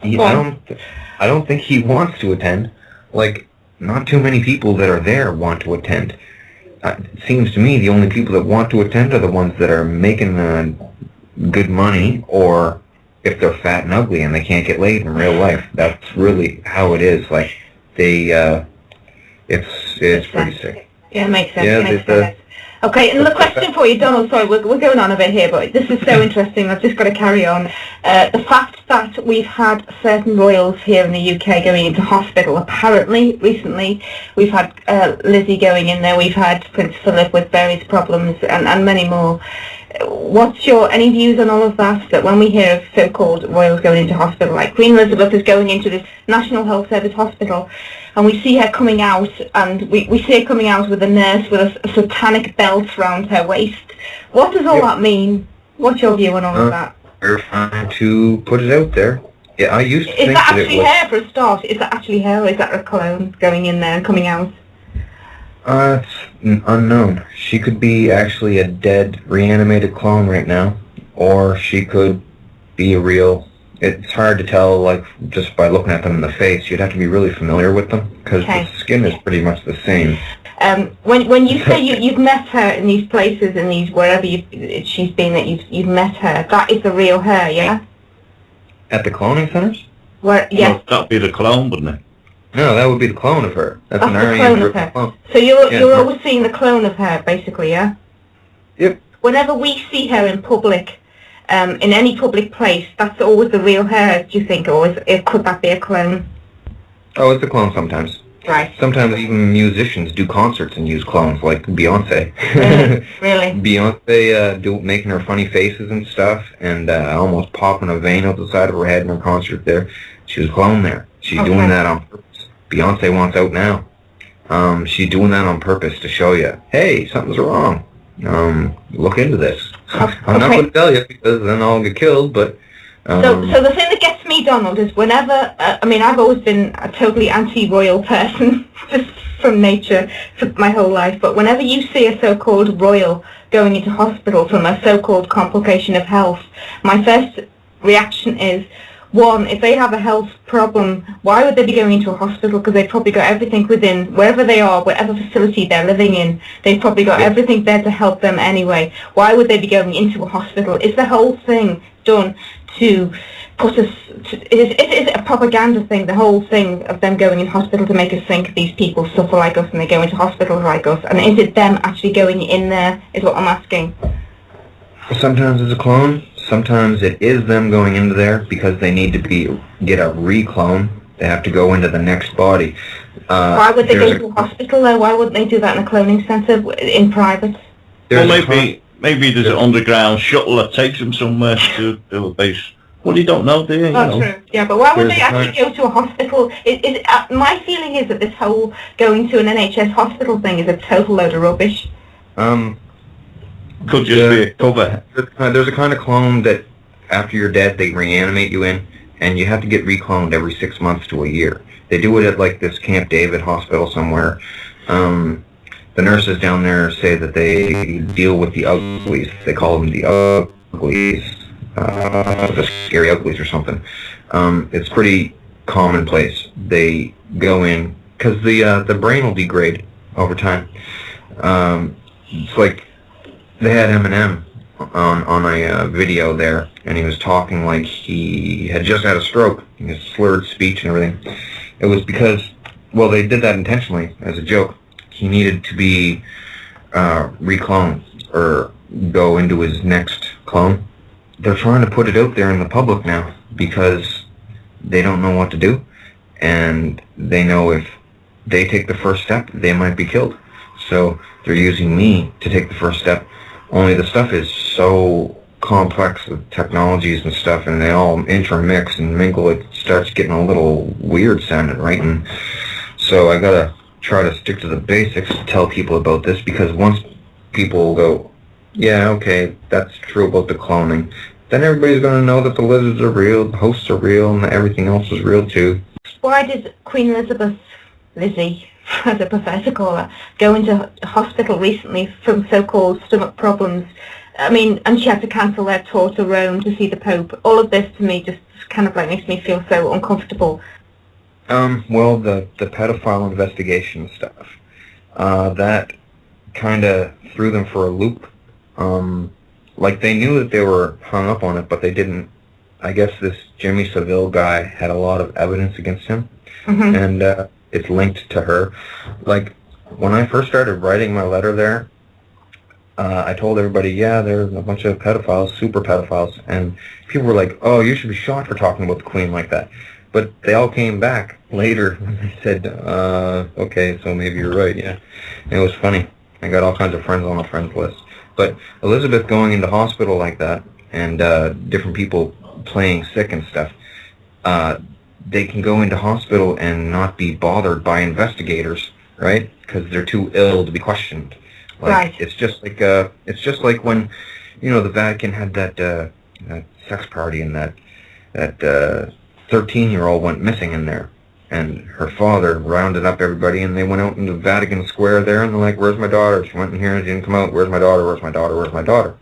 I don't think he wants to attend. Like, not too many people that are there want to attend. It seems to me the only people that want to attend are the ones that are making good money, or if they're fat and ugly and they can't get laid in real life. That's really how it is. Like, it's pretty sick. Yeah, it makes sense. Yeah, makes sense. Okay, another question for you, Donald. Sorry, we're going on a bit here, but this is so interesting. I've just got to carry on. The fact that we've had certain royals here in the UK going into hospital, apparently, recently, we've had Lizzie going in there, we've had Prince Philip with various problems, and many more. What's any views on all of that? That when we hear of so-called royals going into hospital, like Queen Elizabeth is going into this National Health Service hospital, and we see her coming out, and we see her coming out with a nurse with a satanic belt round her waist. What does all that mean? What's your view on all of that? We're trying to put it out there. Yeah, I used to think that that it was... Is that actually her for a start? Is that actually her, or is that a clone going in there and coming out? It's unknown. She could be actually a dead, reanimated clone right now, or she could be a real... It's hard to tell, like, just by looking at them in the face. You'd have to be really familiar with them, because the skin is pretty much the same. When you say you've met her in these places, in these wherever she's been, that you've met her, that is the real her, yeah? At the cloning centers? Yes. Well, that'd be the clone, wouldn't it? No, that would be the clone of her. That's an the Aryan clone of her. clone. So you're always seeing the clone of her, basically, yeah? Yep. Whenever we see her in public, in any public place, that's always the real her, do you think? Or could that be a clone? Oh, it's a clone sometimes. Right. Sometimes even musicians do concerts and use clones, like Beyonce. Really? Beyonce making her funny faces and stuff, and almost popping a vein out the side of her head in her concert there. She was a clone there. She's doing that on purpose. Beyonce wants out now. She's doing that on purpose to show you, hey, something's wrong. Look into this. I'm not going to tell you, because then I'll get killed, but... So the thing that gets me, Donald, is whenever... I've always been a totally anti-royal person, just from nature, for my whole life, but whenever you see a so-called royal going into hospital from a so-called complication of health, my first reaction is, one, if they have a health problem, why would they be going into a hospital? Because they've probably got everything within, wherever they are, whatever facility they're living in, they've probably got everything there to help them anyway. Why would they be going into a hospital? Is the whole thing done to put us... Is it a propaganda thing, the whole thing of them going in hospital to make us think these people suffer like us and they go into hospitals like us? And is it them actually going in there, is what I'm asking? Sometimes it's a clone. Sometimes it is them going into there because they need to get a reclone. They have to go into the next body. Why would they go to a hospital though? Why wouldn't they do that in a cloning centre in private? Well, maybe there's an underground shuttle that takes them somewhere to a base. Well, you don't know, do you? True. Yeah, but why would they actually go to a hospital? My feeling is that this whole going to an NHS hospital thing is a total load of rubbish. Could just be a cover. There's a kind of clone that after you're dead, they reanimate you in, and you have to get recloned every 6 months to a year. They do it at like this Camp David hospital somewhere. The nurses down there say that they deal with the uglies. They call them the uglies, the scary uglies or something. It's pretty commonplace. They go in because the brain will degrade over time. It's like they had Eminem on a video there, and he was talking like he had just had a stroke. His slurred speech and everything. It was because, well, they did that intentionally as a joke. He needed to be recloned or go into his next clone. They're trying to put it out there in the public now because they don't know what to do, and they know if they take the first step, they might be killed. So they're using me to take the first step. Only the stuff is so complex with technologies and stuff, and they all intermix and mingle. It starts getting a little weird sounding, right? And so I gotta try to stick to the basics to tell people about this, because once people go, yeah, okay, that's true about the cloning, then everybody's going to know that the lizards are real, the hosts are real, and everything else is real too. Why did Queen Elizabeth, Lizzie, as a professor call her, go into hospital recently from so-called stomach problems? I mean, and she had to cancel their tour to Rome to see the Pope. All of this to me just kind of like makes me feel so uncomfortable. Well, the pedophile investigation stuff, that kind of threw them for a loop. Like, they knew that they were hung up on it, but they didn't. I guess this Jimmy Savile guy had a lot of evidence against him, and it's linked to her. Like, when I first started writing my letter there, I told everybody, yeah, there's a bunch of pedophiles, super pedophiles, and people were like, oh, you should be shot for talking about the Queen like that. But they all came back later and they said, okay, so maybe you're right, yeah. And it was funny. I got all kinds of friends on the friends list. But Elizabeth going into hospital like that, and different people playing sick and stuff, they can go into hospital and not be bothered by investigators, right? Because they're too ill to be questioned. Like, right. It's just like when, you know, the Vatican had that sex party, and that 13-year-old went missing in there, and her father rounded up everybody, and they went out into Vatican Square there, and they're like, where's my daughter? She went in here and she didn't come out. Where's my daughter? Where's my daughter? Where's my daughter?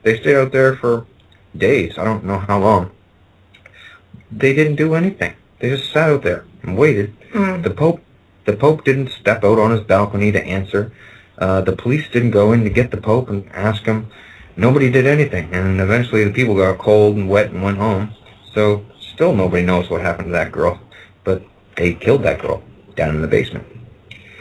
They stayed out there for days. I don't know how long. They didn't do anything. They just sat out there and waited. The Pope didn't step out on his balcony to answer. The police didn't go in to get the Pope and ask him. Nobody did anything, and eventually the people got cold and wet and went home. So still nobody knows what happened to that girl, but they killed that girl down in the basement.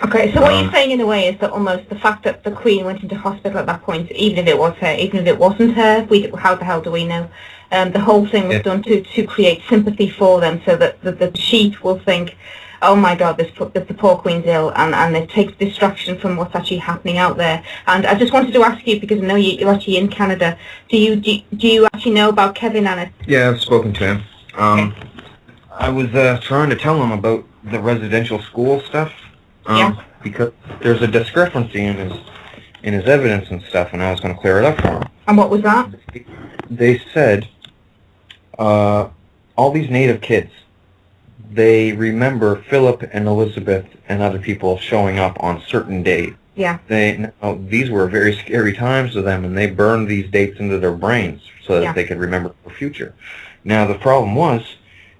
Okay, so what you're saying in a way is that almost the fact that the Queen went into hospital at that point, even if it was her, even if it wasn't her, how the hell do we know? The whole thing was done to create sympathy for them, so that the sheep will think, oh my God, the poor Queen's ill, and it takes distraction from what's actually happening out there. And I just wanted to ask you, because I know you're actually in Canada, do you actually know about Kevin Annett? Yeah, I've spoken to him. I was trying to tell him about the residential school stuff, because there's a discrepancy in his evidence and stuff, and I was going to clear it up for him. And what was that? They said all these native kids, they remember Philip and Elizabeth and other people showing up on certain days. Yeah. These were very scary times to them, and they burned these dates into their brains so that they could remember the future. Now, the problem was,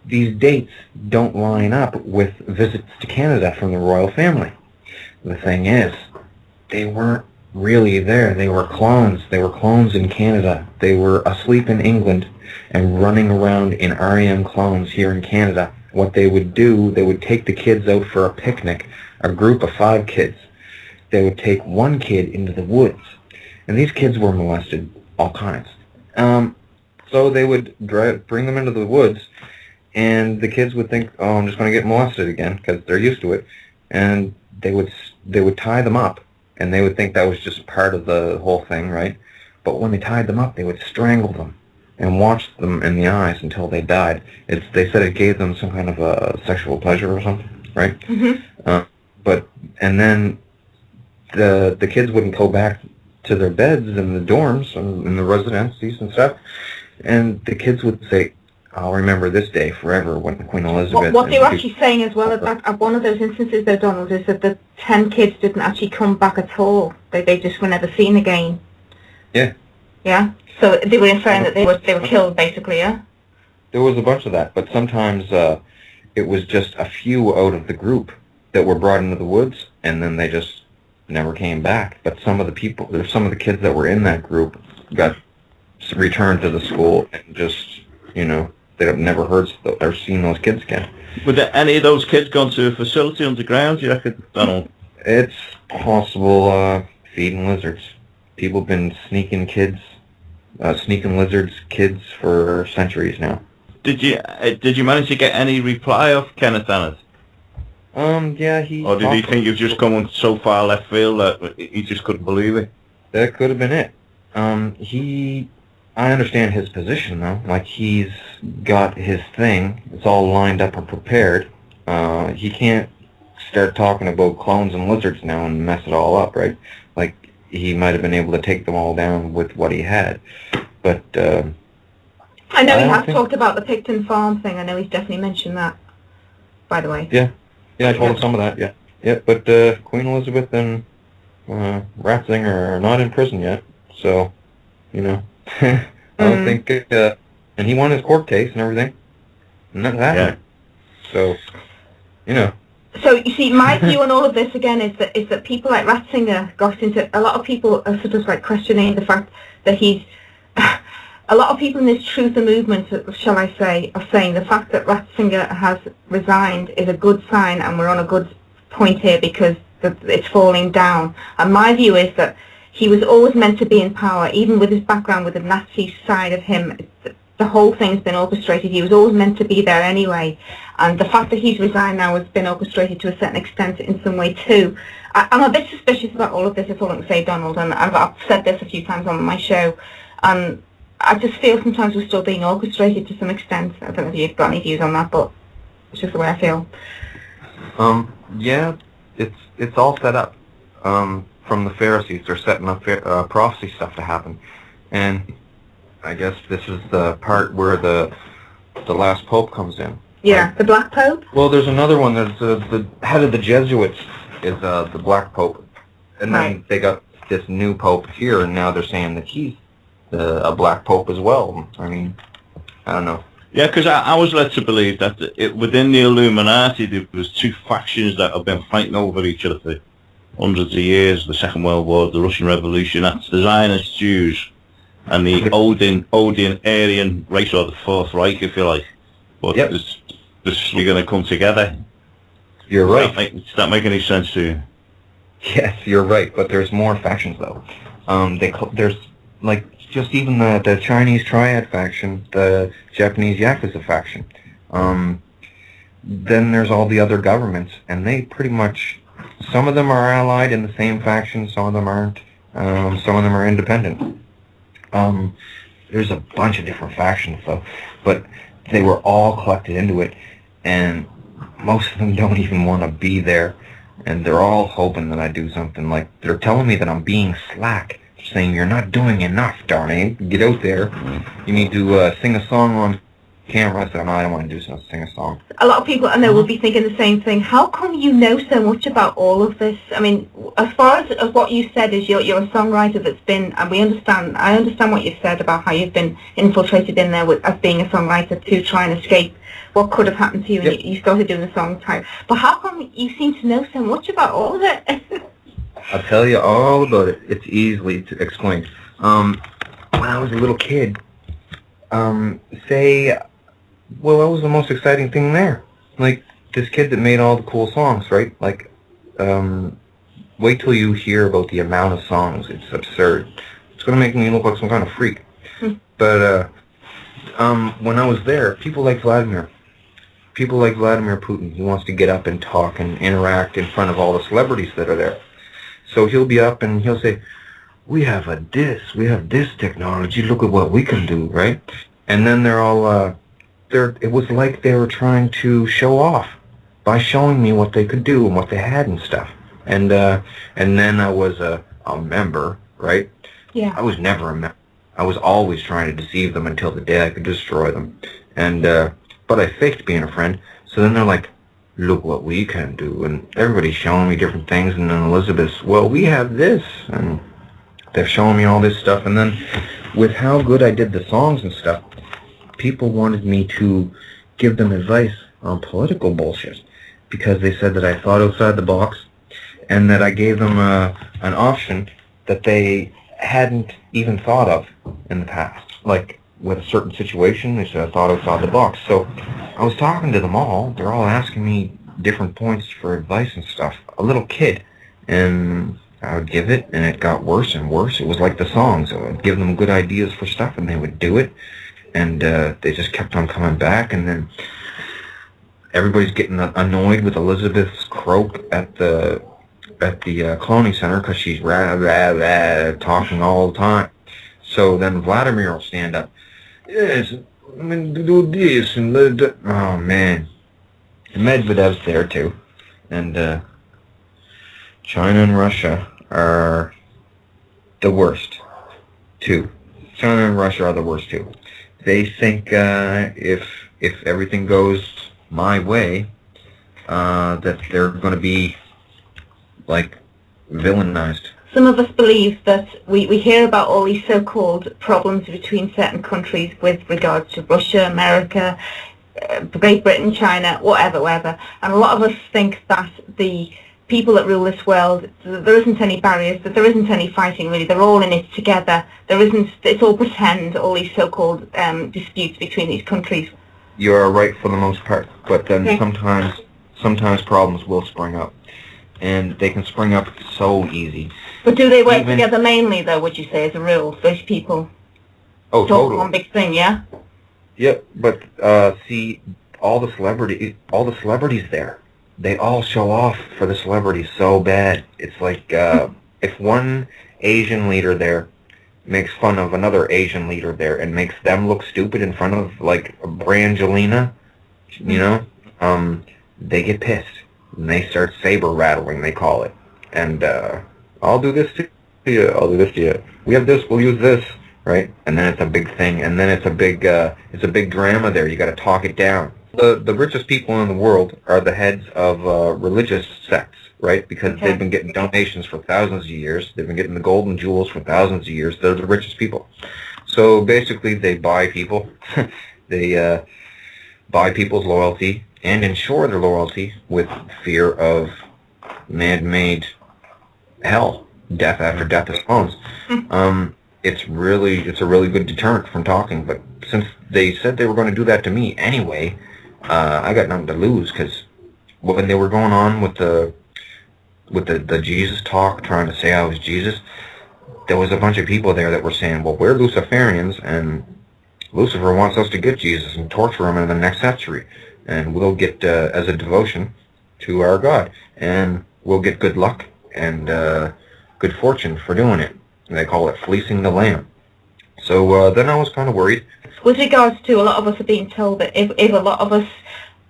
these dates don't line up with visits to Canada from the royal family. The thing is, they weren't really there. They were clones. They were clones in Canada. They were asleep in England and running around in REM clones here in Canada. What they would do, they would take the kids out for a picnic, a group of 5 kids. They would take one kid into the woods, and these kids were molested, all kinds. So they would bring them into the woods, and the kids would think, oh, I'm just going to get molested again, because they're used to it. And they would tie them up, and they would think that was just part of the whole thing, right? But when they tied them up, they would strangle them and watch them in the eyes until they died. They said it gave them some kind of a sexual pleasure or something, right? And then the kids wouldn't go back to their beds in the dorms and in the residencies and stuff, and the kids would say, "I'll remember this day forever," when Queen Elizabeth. What they were actually saying as well at one of those instances, though, Donald, is that the 10 kids didn't actually come back at all. They just were never seen again. Yeah. Yeah. So they were inferring that they were killed, basically. Yeah. There was a bunch of that, but sometimes it was just a few out of the group that were brought into the woods, and then they just never came back. But some of the kids that were in that group got returned to the school, and just, you know, they've never heard or seen those kids again. Would any of those kids gone to a facility underground, you reckon, Donald? It's possible, feeding lizards. People have been sneaking lizards kids for centuries now. Did you manage to get any reply of Kenneth Annett? Yeah, he... Or did he think you've just come so far left field that he just couldn't believe it? That could have been it. I understand his position, though. Like, he's got his thing. It's all lined up and prepared. He can't start talking about clones and lizards now and mess it all up, right? Like, he might have been able to take them all down with what he had. But, I know he has talked about the Picton Farm thing. I know he's definitely mentioned that, by the way. Yeah, I told him some of that, yeah. Yeah, but Queen Elizabeth and Ratzinger are not in prison yet, so, you know. I don't think, and he won his court case and everything. None of that. Yeah. So, you know. So you see, my view on all of this again is that people like Ratzinger got into. A lot of people are sort of like questioning the fact that he's. A lot of people in this truther movement, shall I say, are saying the fact that Ratzinger has resigned is a good sign, and we're on a good point here because it's falling down. And my view is that he was always meant to be in power, even with his background with the Nazi side of him. The whole thing's been orchestrated. He was always meant to be there anyway. And the fact that he's resigned now has been orchestrated to a certain extent in some way too. I'm a bit suspicious about all of this, is all I'm going to say, Donald, and I've said this a few times on my show. And I just feel sometimes we're still being orchestrated to some extent. I don't know if you've got any views on that, but it's just the way I feel. Yeah, it's all set up. From the Pharisees, they're setting up prophecy stuff to happen, and I guess this is the part where the last pope comes in. Yeah, right? The Black Pope. Well, there's another one. There's the head of the Jesuits is the Black Pope, and then they got this new pope here, and now they're saying that he's a Black Pope as well. I mean, I don't know. Yeah, because I was led to believe that within the Illuminati there was two factions that have been fighting over each other for hundreds of years: the Second World War, the Russian Revolution. That's the Zionist Jews and the Odin Aryan race, or the Fourth Reich, if you like. But you're going to come together. You're right. Does that make any sense to you? Yes, you're right. But there's more factions, though. There's like just even the Chinese Triad faction, the Japanese Yakuza faction. Then there's all the other governments, and they pretty much. Some of them are allied in the same faction, some of them aren't. Some of them are independent. There's a bunch of different factions, though, but they were all collected into it, and most of them don't even want to be there, and they're all hoping that I do something. Like, they're telling me that I'm being slack, saying, "You're not doing enough, darling. Get out there. You need to sing a song on camera." I said, "No, I don't want to sing a song." A lot of people I know will be thinking the same thing. How come you know so much about all of this? I mean, as far as what you said is you're a songwriter that's been, and I understand what you said about how you've been infiltrated in there as being a songwriter to try and escape what could have happened to you, and you started doing the song type. But how come you seem to know so much about all of it? I'll tell you all about it. It's easily to explain. When I was a little kid, what was the most exciting thing there? Like, this kid that made all the cool songs, right? Like, wait till you hear about the amount of songs. It's absurd. It's going to make me look like some kind of freak. But when I was there, people like Vladimir Putin, he wants to get up and talk and interact in front of all the celebrities that are there. So he'll be up and he'll say, we have this technology, look at what we can do, right? And then they're all, it was like they were trying to show off by showing me what they could do and what they had and stuff. And then I was a member right? Yeah. I was never a member. I was always trying to deceive them until the day I could destroy them. And, but I faked being a friend. So then they're like, look what we can do. And everybody's showing me different things. And then Elizabeth's, well, we have this. And they're showing me all this stuff. And then with how good I did the songs and stuff, people wanted me to give them advice on political bullshit. Because they said that I thought outside the box. And that I gave them an option that they hadn't even thought of in the past. Like, with a certain situation, they said I thought outside the box. So I was talking to them all. They're all asking me different points for advice and stuff. A little kid. And I would give it, and it got worse and worse. It was like the songs. I would give them good ideas for stuff, and they would do it. And they just kept on coming back. And then everybody's getting annoyed with Elizabeth's croak at the cloning center because she's talking all the time. So then Vladimir will stand up. Yes, I'm going to do this and oh man. And Medvedev's there too. And China and Russia are the worst too. China and Russia are the worst too. They think if everything goes my way, that they're going to be like villainized. Some of us believe that we hear about all these so-called problems between certain countries with regards to Russia, America, Great Britain, China, whatever. And a lot of us think that the people that rule this world, there isn't any barriers, that there isn't any fighting really. They're all in it together. It's all pretend, all these so-called disputes between these countries. You are right for the most part, but then sometimes problems will spring up. And they can spring up so easy. But do they work together mainly, though, would you say, as a rule, those people? Oh, totally. One big thing, yeah? Yeah, but see, all the celebrities there, they all show off for the celebrities so bad. It's like if one Asian leader there makes fun of another Asian leader there and makes them look stupid in front of, like, Brangelina, you know, they get pissed. And they start saber rattling, they call it. And I'll do this to you, I'll do this to you. We have this, we'll use this, right? And then it's a big thing, and then it's a big drama there. You got to talk it down. The richest people in the world are the heads of religious sects, right? Because they've been getting donations for thousands of years. They've been getting the golden jewels for thousands of years. They're the richest people. So basically, they buy people. They buy people's loyalty and ensure their loyalty with fear of man-made hell, death after death of clones. It's a really good deterrent from talking. But since they said they were going to do that to me anyway, I got nothing to lose. Because when they were going on with the Jesus talk, trying to say I was Jesus, there was a bunch of people there that were saying, well, we're Luciferians, and Lucifer wants us to get Jesus and torture him in the next century. And we'll get as a devotion to our God, and we'll get good luck and good fortune for doing it. And they call it fleecing the lamb. So then I was kind of worried. With regards to, a lot of us are being told that if a lot of us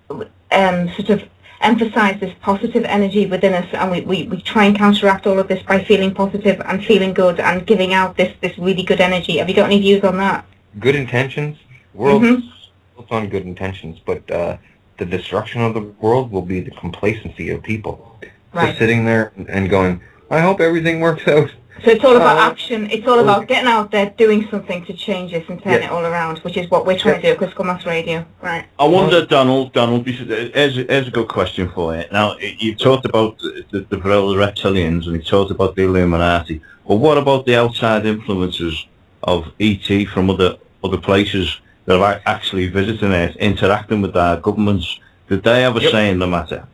sort of emphasize this positive energy within us, and we try and counteract all of this by feeling positive and feeling good and giving out this really good energy. Have you got any views on that? Good intentions. World's built on good intentions, but the destruction of the world will be the complacency of people. Right. Just sitting there and going, I hope everything works out. So it's all about action. It's all about getting out there, doing something to change this and turn it all around, which is what we're trying to do at Critical Mass Radio. Right. I wonder, Donald, here's a good question for you. Now, you've talked about the reptilians, and you've talked about the Illuminati, but what about the outside influences of ET from other places that are actually visiting Earth, interacting with our governments? Did they have a say in the matter?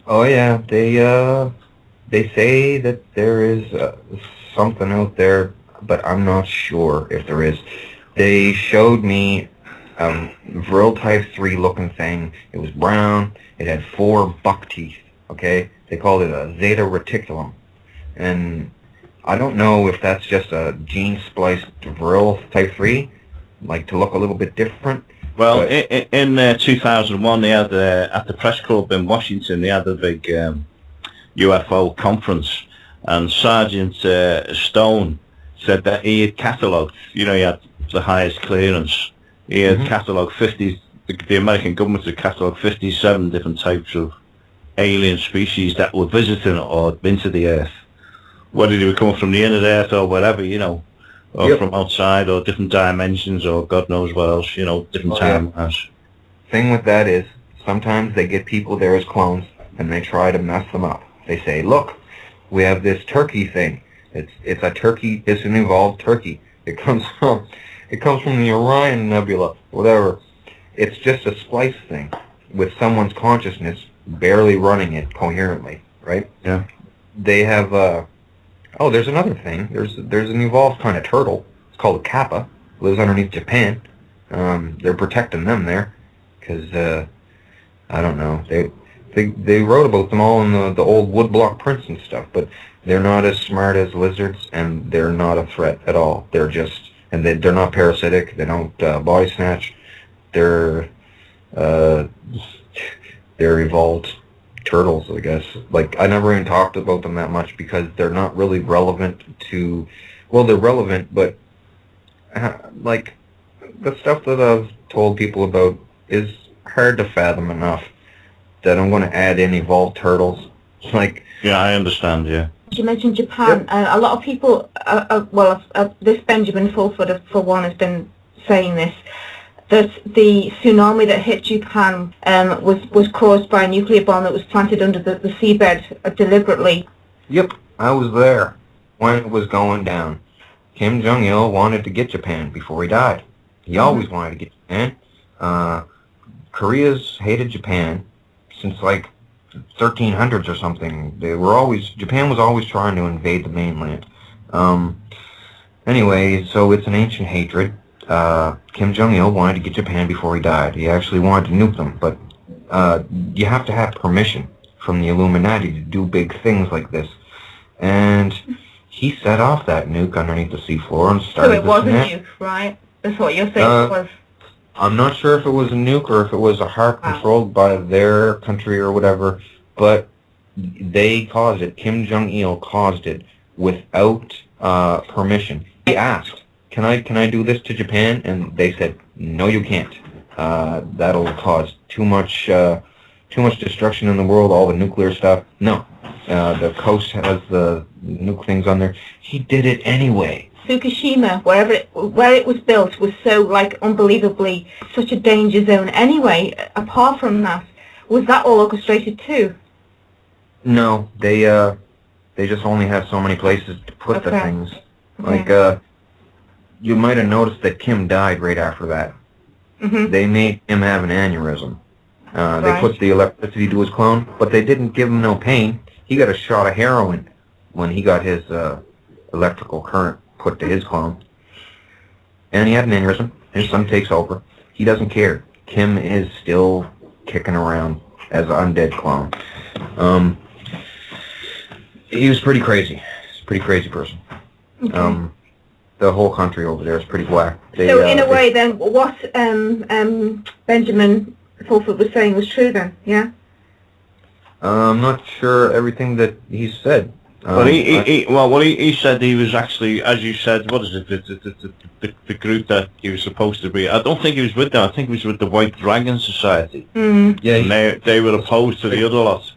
Oh yeah, they say that there is something out there, but I'm not sure if there is. They showed me Vril Type 3 looking thing. It was brown. It had 4 buck teeth. Okay, they called it a Zeta Reticulum, and I don't know if that's just a gene spliced Vril Type 3, like to look a little bit different. Well, in 2001, they had at the press club in Washington, they had a big UFO conference, and Sergeant Stone said that he had catalogued, he had the highest clearance. He had catalogued 50, the American government had catalogued 57 different types of alien species that were visiting or had been to the Earth. Whether they were coming from the inner Earth or whatever, or from outside or different dimensions or God knows what else, different timelines. Thing with that is, sometimes they get people there as clones and they try to mess them up. They say, look, we have this turkey thing. It's a turkey, it's an evolved turkey. It comes from the Orion Nebula, whatever. It's just a splice thing with someone's consciousness barely running it coherently, right? Yeah. They have, there's another thing. There's an evolved kind of turtle. It's called a kappa. Lives underneath Japan. They're protecting them there because, I don't know. They wrote about them all in the old woodblock prints and stuff, but they're not as smart as lizards, and they're not a threat at all. They're just, and they're not parasitic. They don't body snatch. They're evolved turtles, I guess. Like, I never even talked about them that much because they're not really relevant to, well, they're relevant, but like the stuff that I've told people about is hard to fathom enough that I'm going to add in evolved turtles. Like, yeah, I understand. Yeah. You mentioned Japan. A lot of people, this Benjamin Fulford, for one, has been saying this, that the tsunami that hit Japan was caused by a nuclear bomb that was planted under the seabed deliberately. Yep, I was there when it was going down. Kim Jong-il wanted to get Japan before he died. He always wanted to get Japan. Korea's hated Japan since like 1300s or something. Japan was always trying to invade the mainland. Anyway, so it's an ancient hatred. Kim Jong-il wanted to get Japan before he died. He actually wanted to nuke them, but you have to have permission from the Illuminati to do big things like this. And he set off that nuke underneath the seafloor and started. So it was a nuke, right? That's what you're saying it was. I'm not sure if it was a nuke or if it was a HARP controlled by their country or whatever, but they caused it. Kim Jong-il caused it without permission. He asked, "Can I do this to Japan?" And they said, "No, you can't. That'll cause too much destruction in the world. All the nuclear stuff. No, the coast has the nuke things on there." He did it anyway. Fukushima, where it was built, was so unbelievably such a danger zone. Anyway, apart from that, was that all orchestrated too? No, they just only have so many places to put the things. Like you might have noticed that Kim died right after that. They made him have an aneurysm. They put the electricity to his clone, but they didn't give him no pain. He got a shot of heroin when he got his electrical current put to his clone. And he had an aneurysm. His son takes over. He doesn't care. Kim is still kicking around as an undead clone. He was pretty crazy. He's a pretty crazy person. The whole country over there is pretty whack. So in a way then, what Benjamin Fulford was saying was true then, yeah? I'm not sure everything that he said. But he said he was actually, as you said, what is it, the group that he was supposed to be. I don't think he was with them. I think he was with the White Dragon Society. Yeah, and they were opposed to the other lot.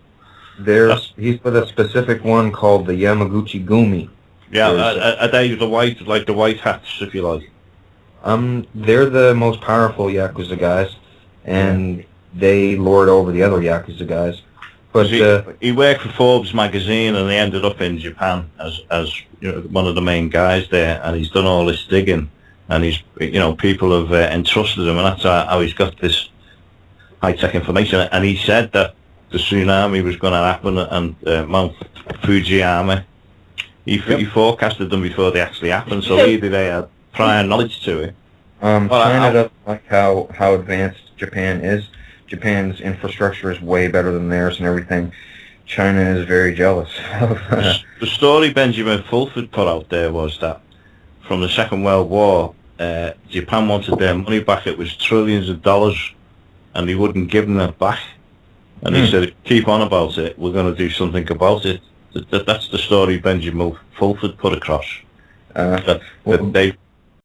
He's with a specific one called the Yamaguchi Gumi. Yeah, are they the white hats, if you like? They're the most powerful Yakuza guys, and they lord over the other Yakuza guys. But he worked for Forbes magazine, and he ended up in Japan as one of the main guys there, and he's done all this digging, and he's people have entrusted him, and that's how he's got this high-tech information. And he said that the tsunami was going to happen, and Mount Fujiyama, he forecasted them before they actually happened, so either they had prior knowledge to it. China doesn't like how advanced Japan is. Japan's infrastructure is way better than theirs and everything. China is very jealous. The story Benjamin Fulford put out there was that from the Second World War, Japan wanted their money back. It was trillions of dollars, and he wouldn't give them that back. And he said, keep on about it, we're going to do something about it. That's the story Benjamin Fulford put across. that they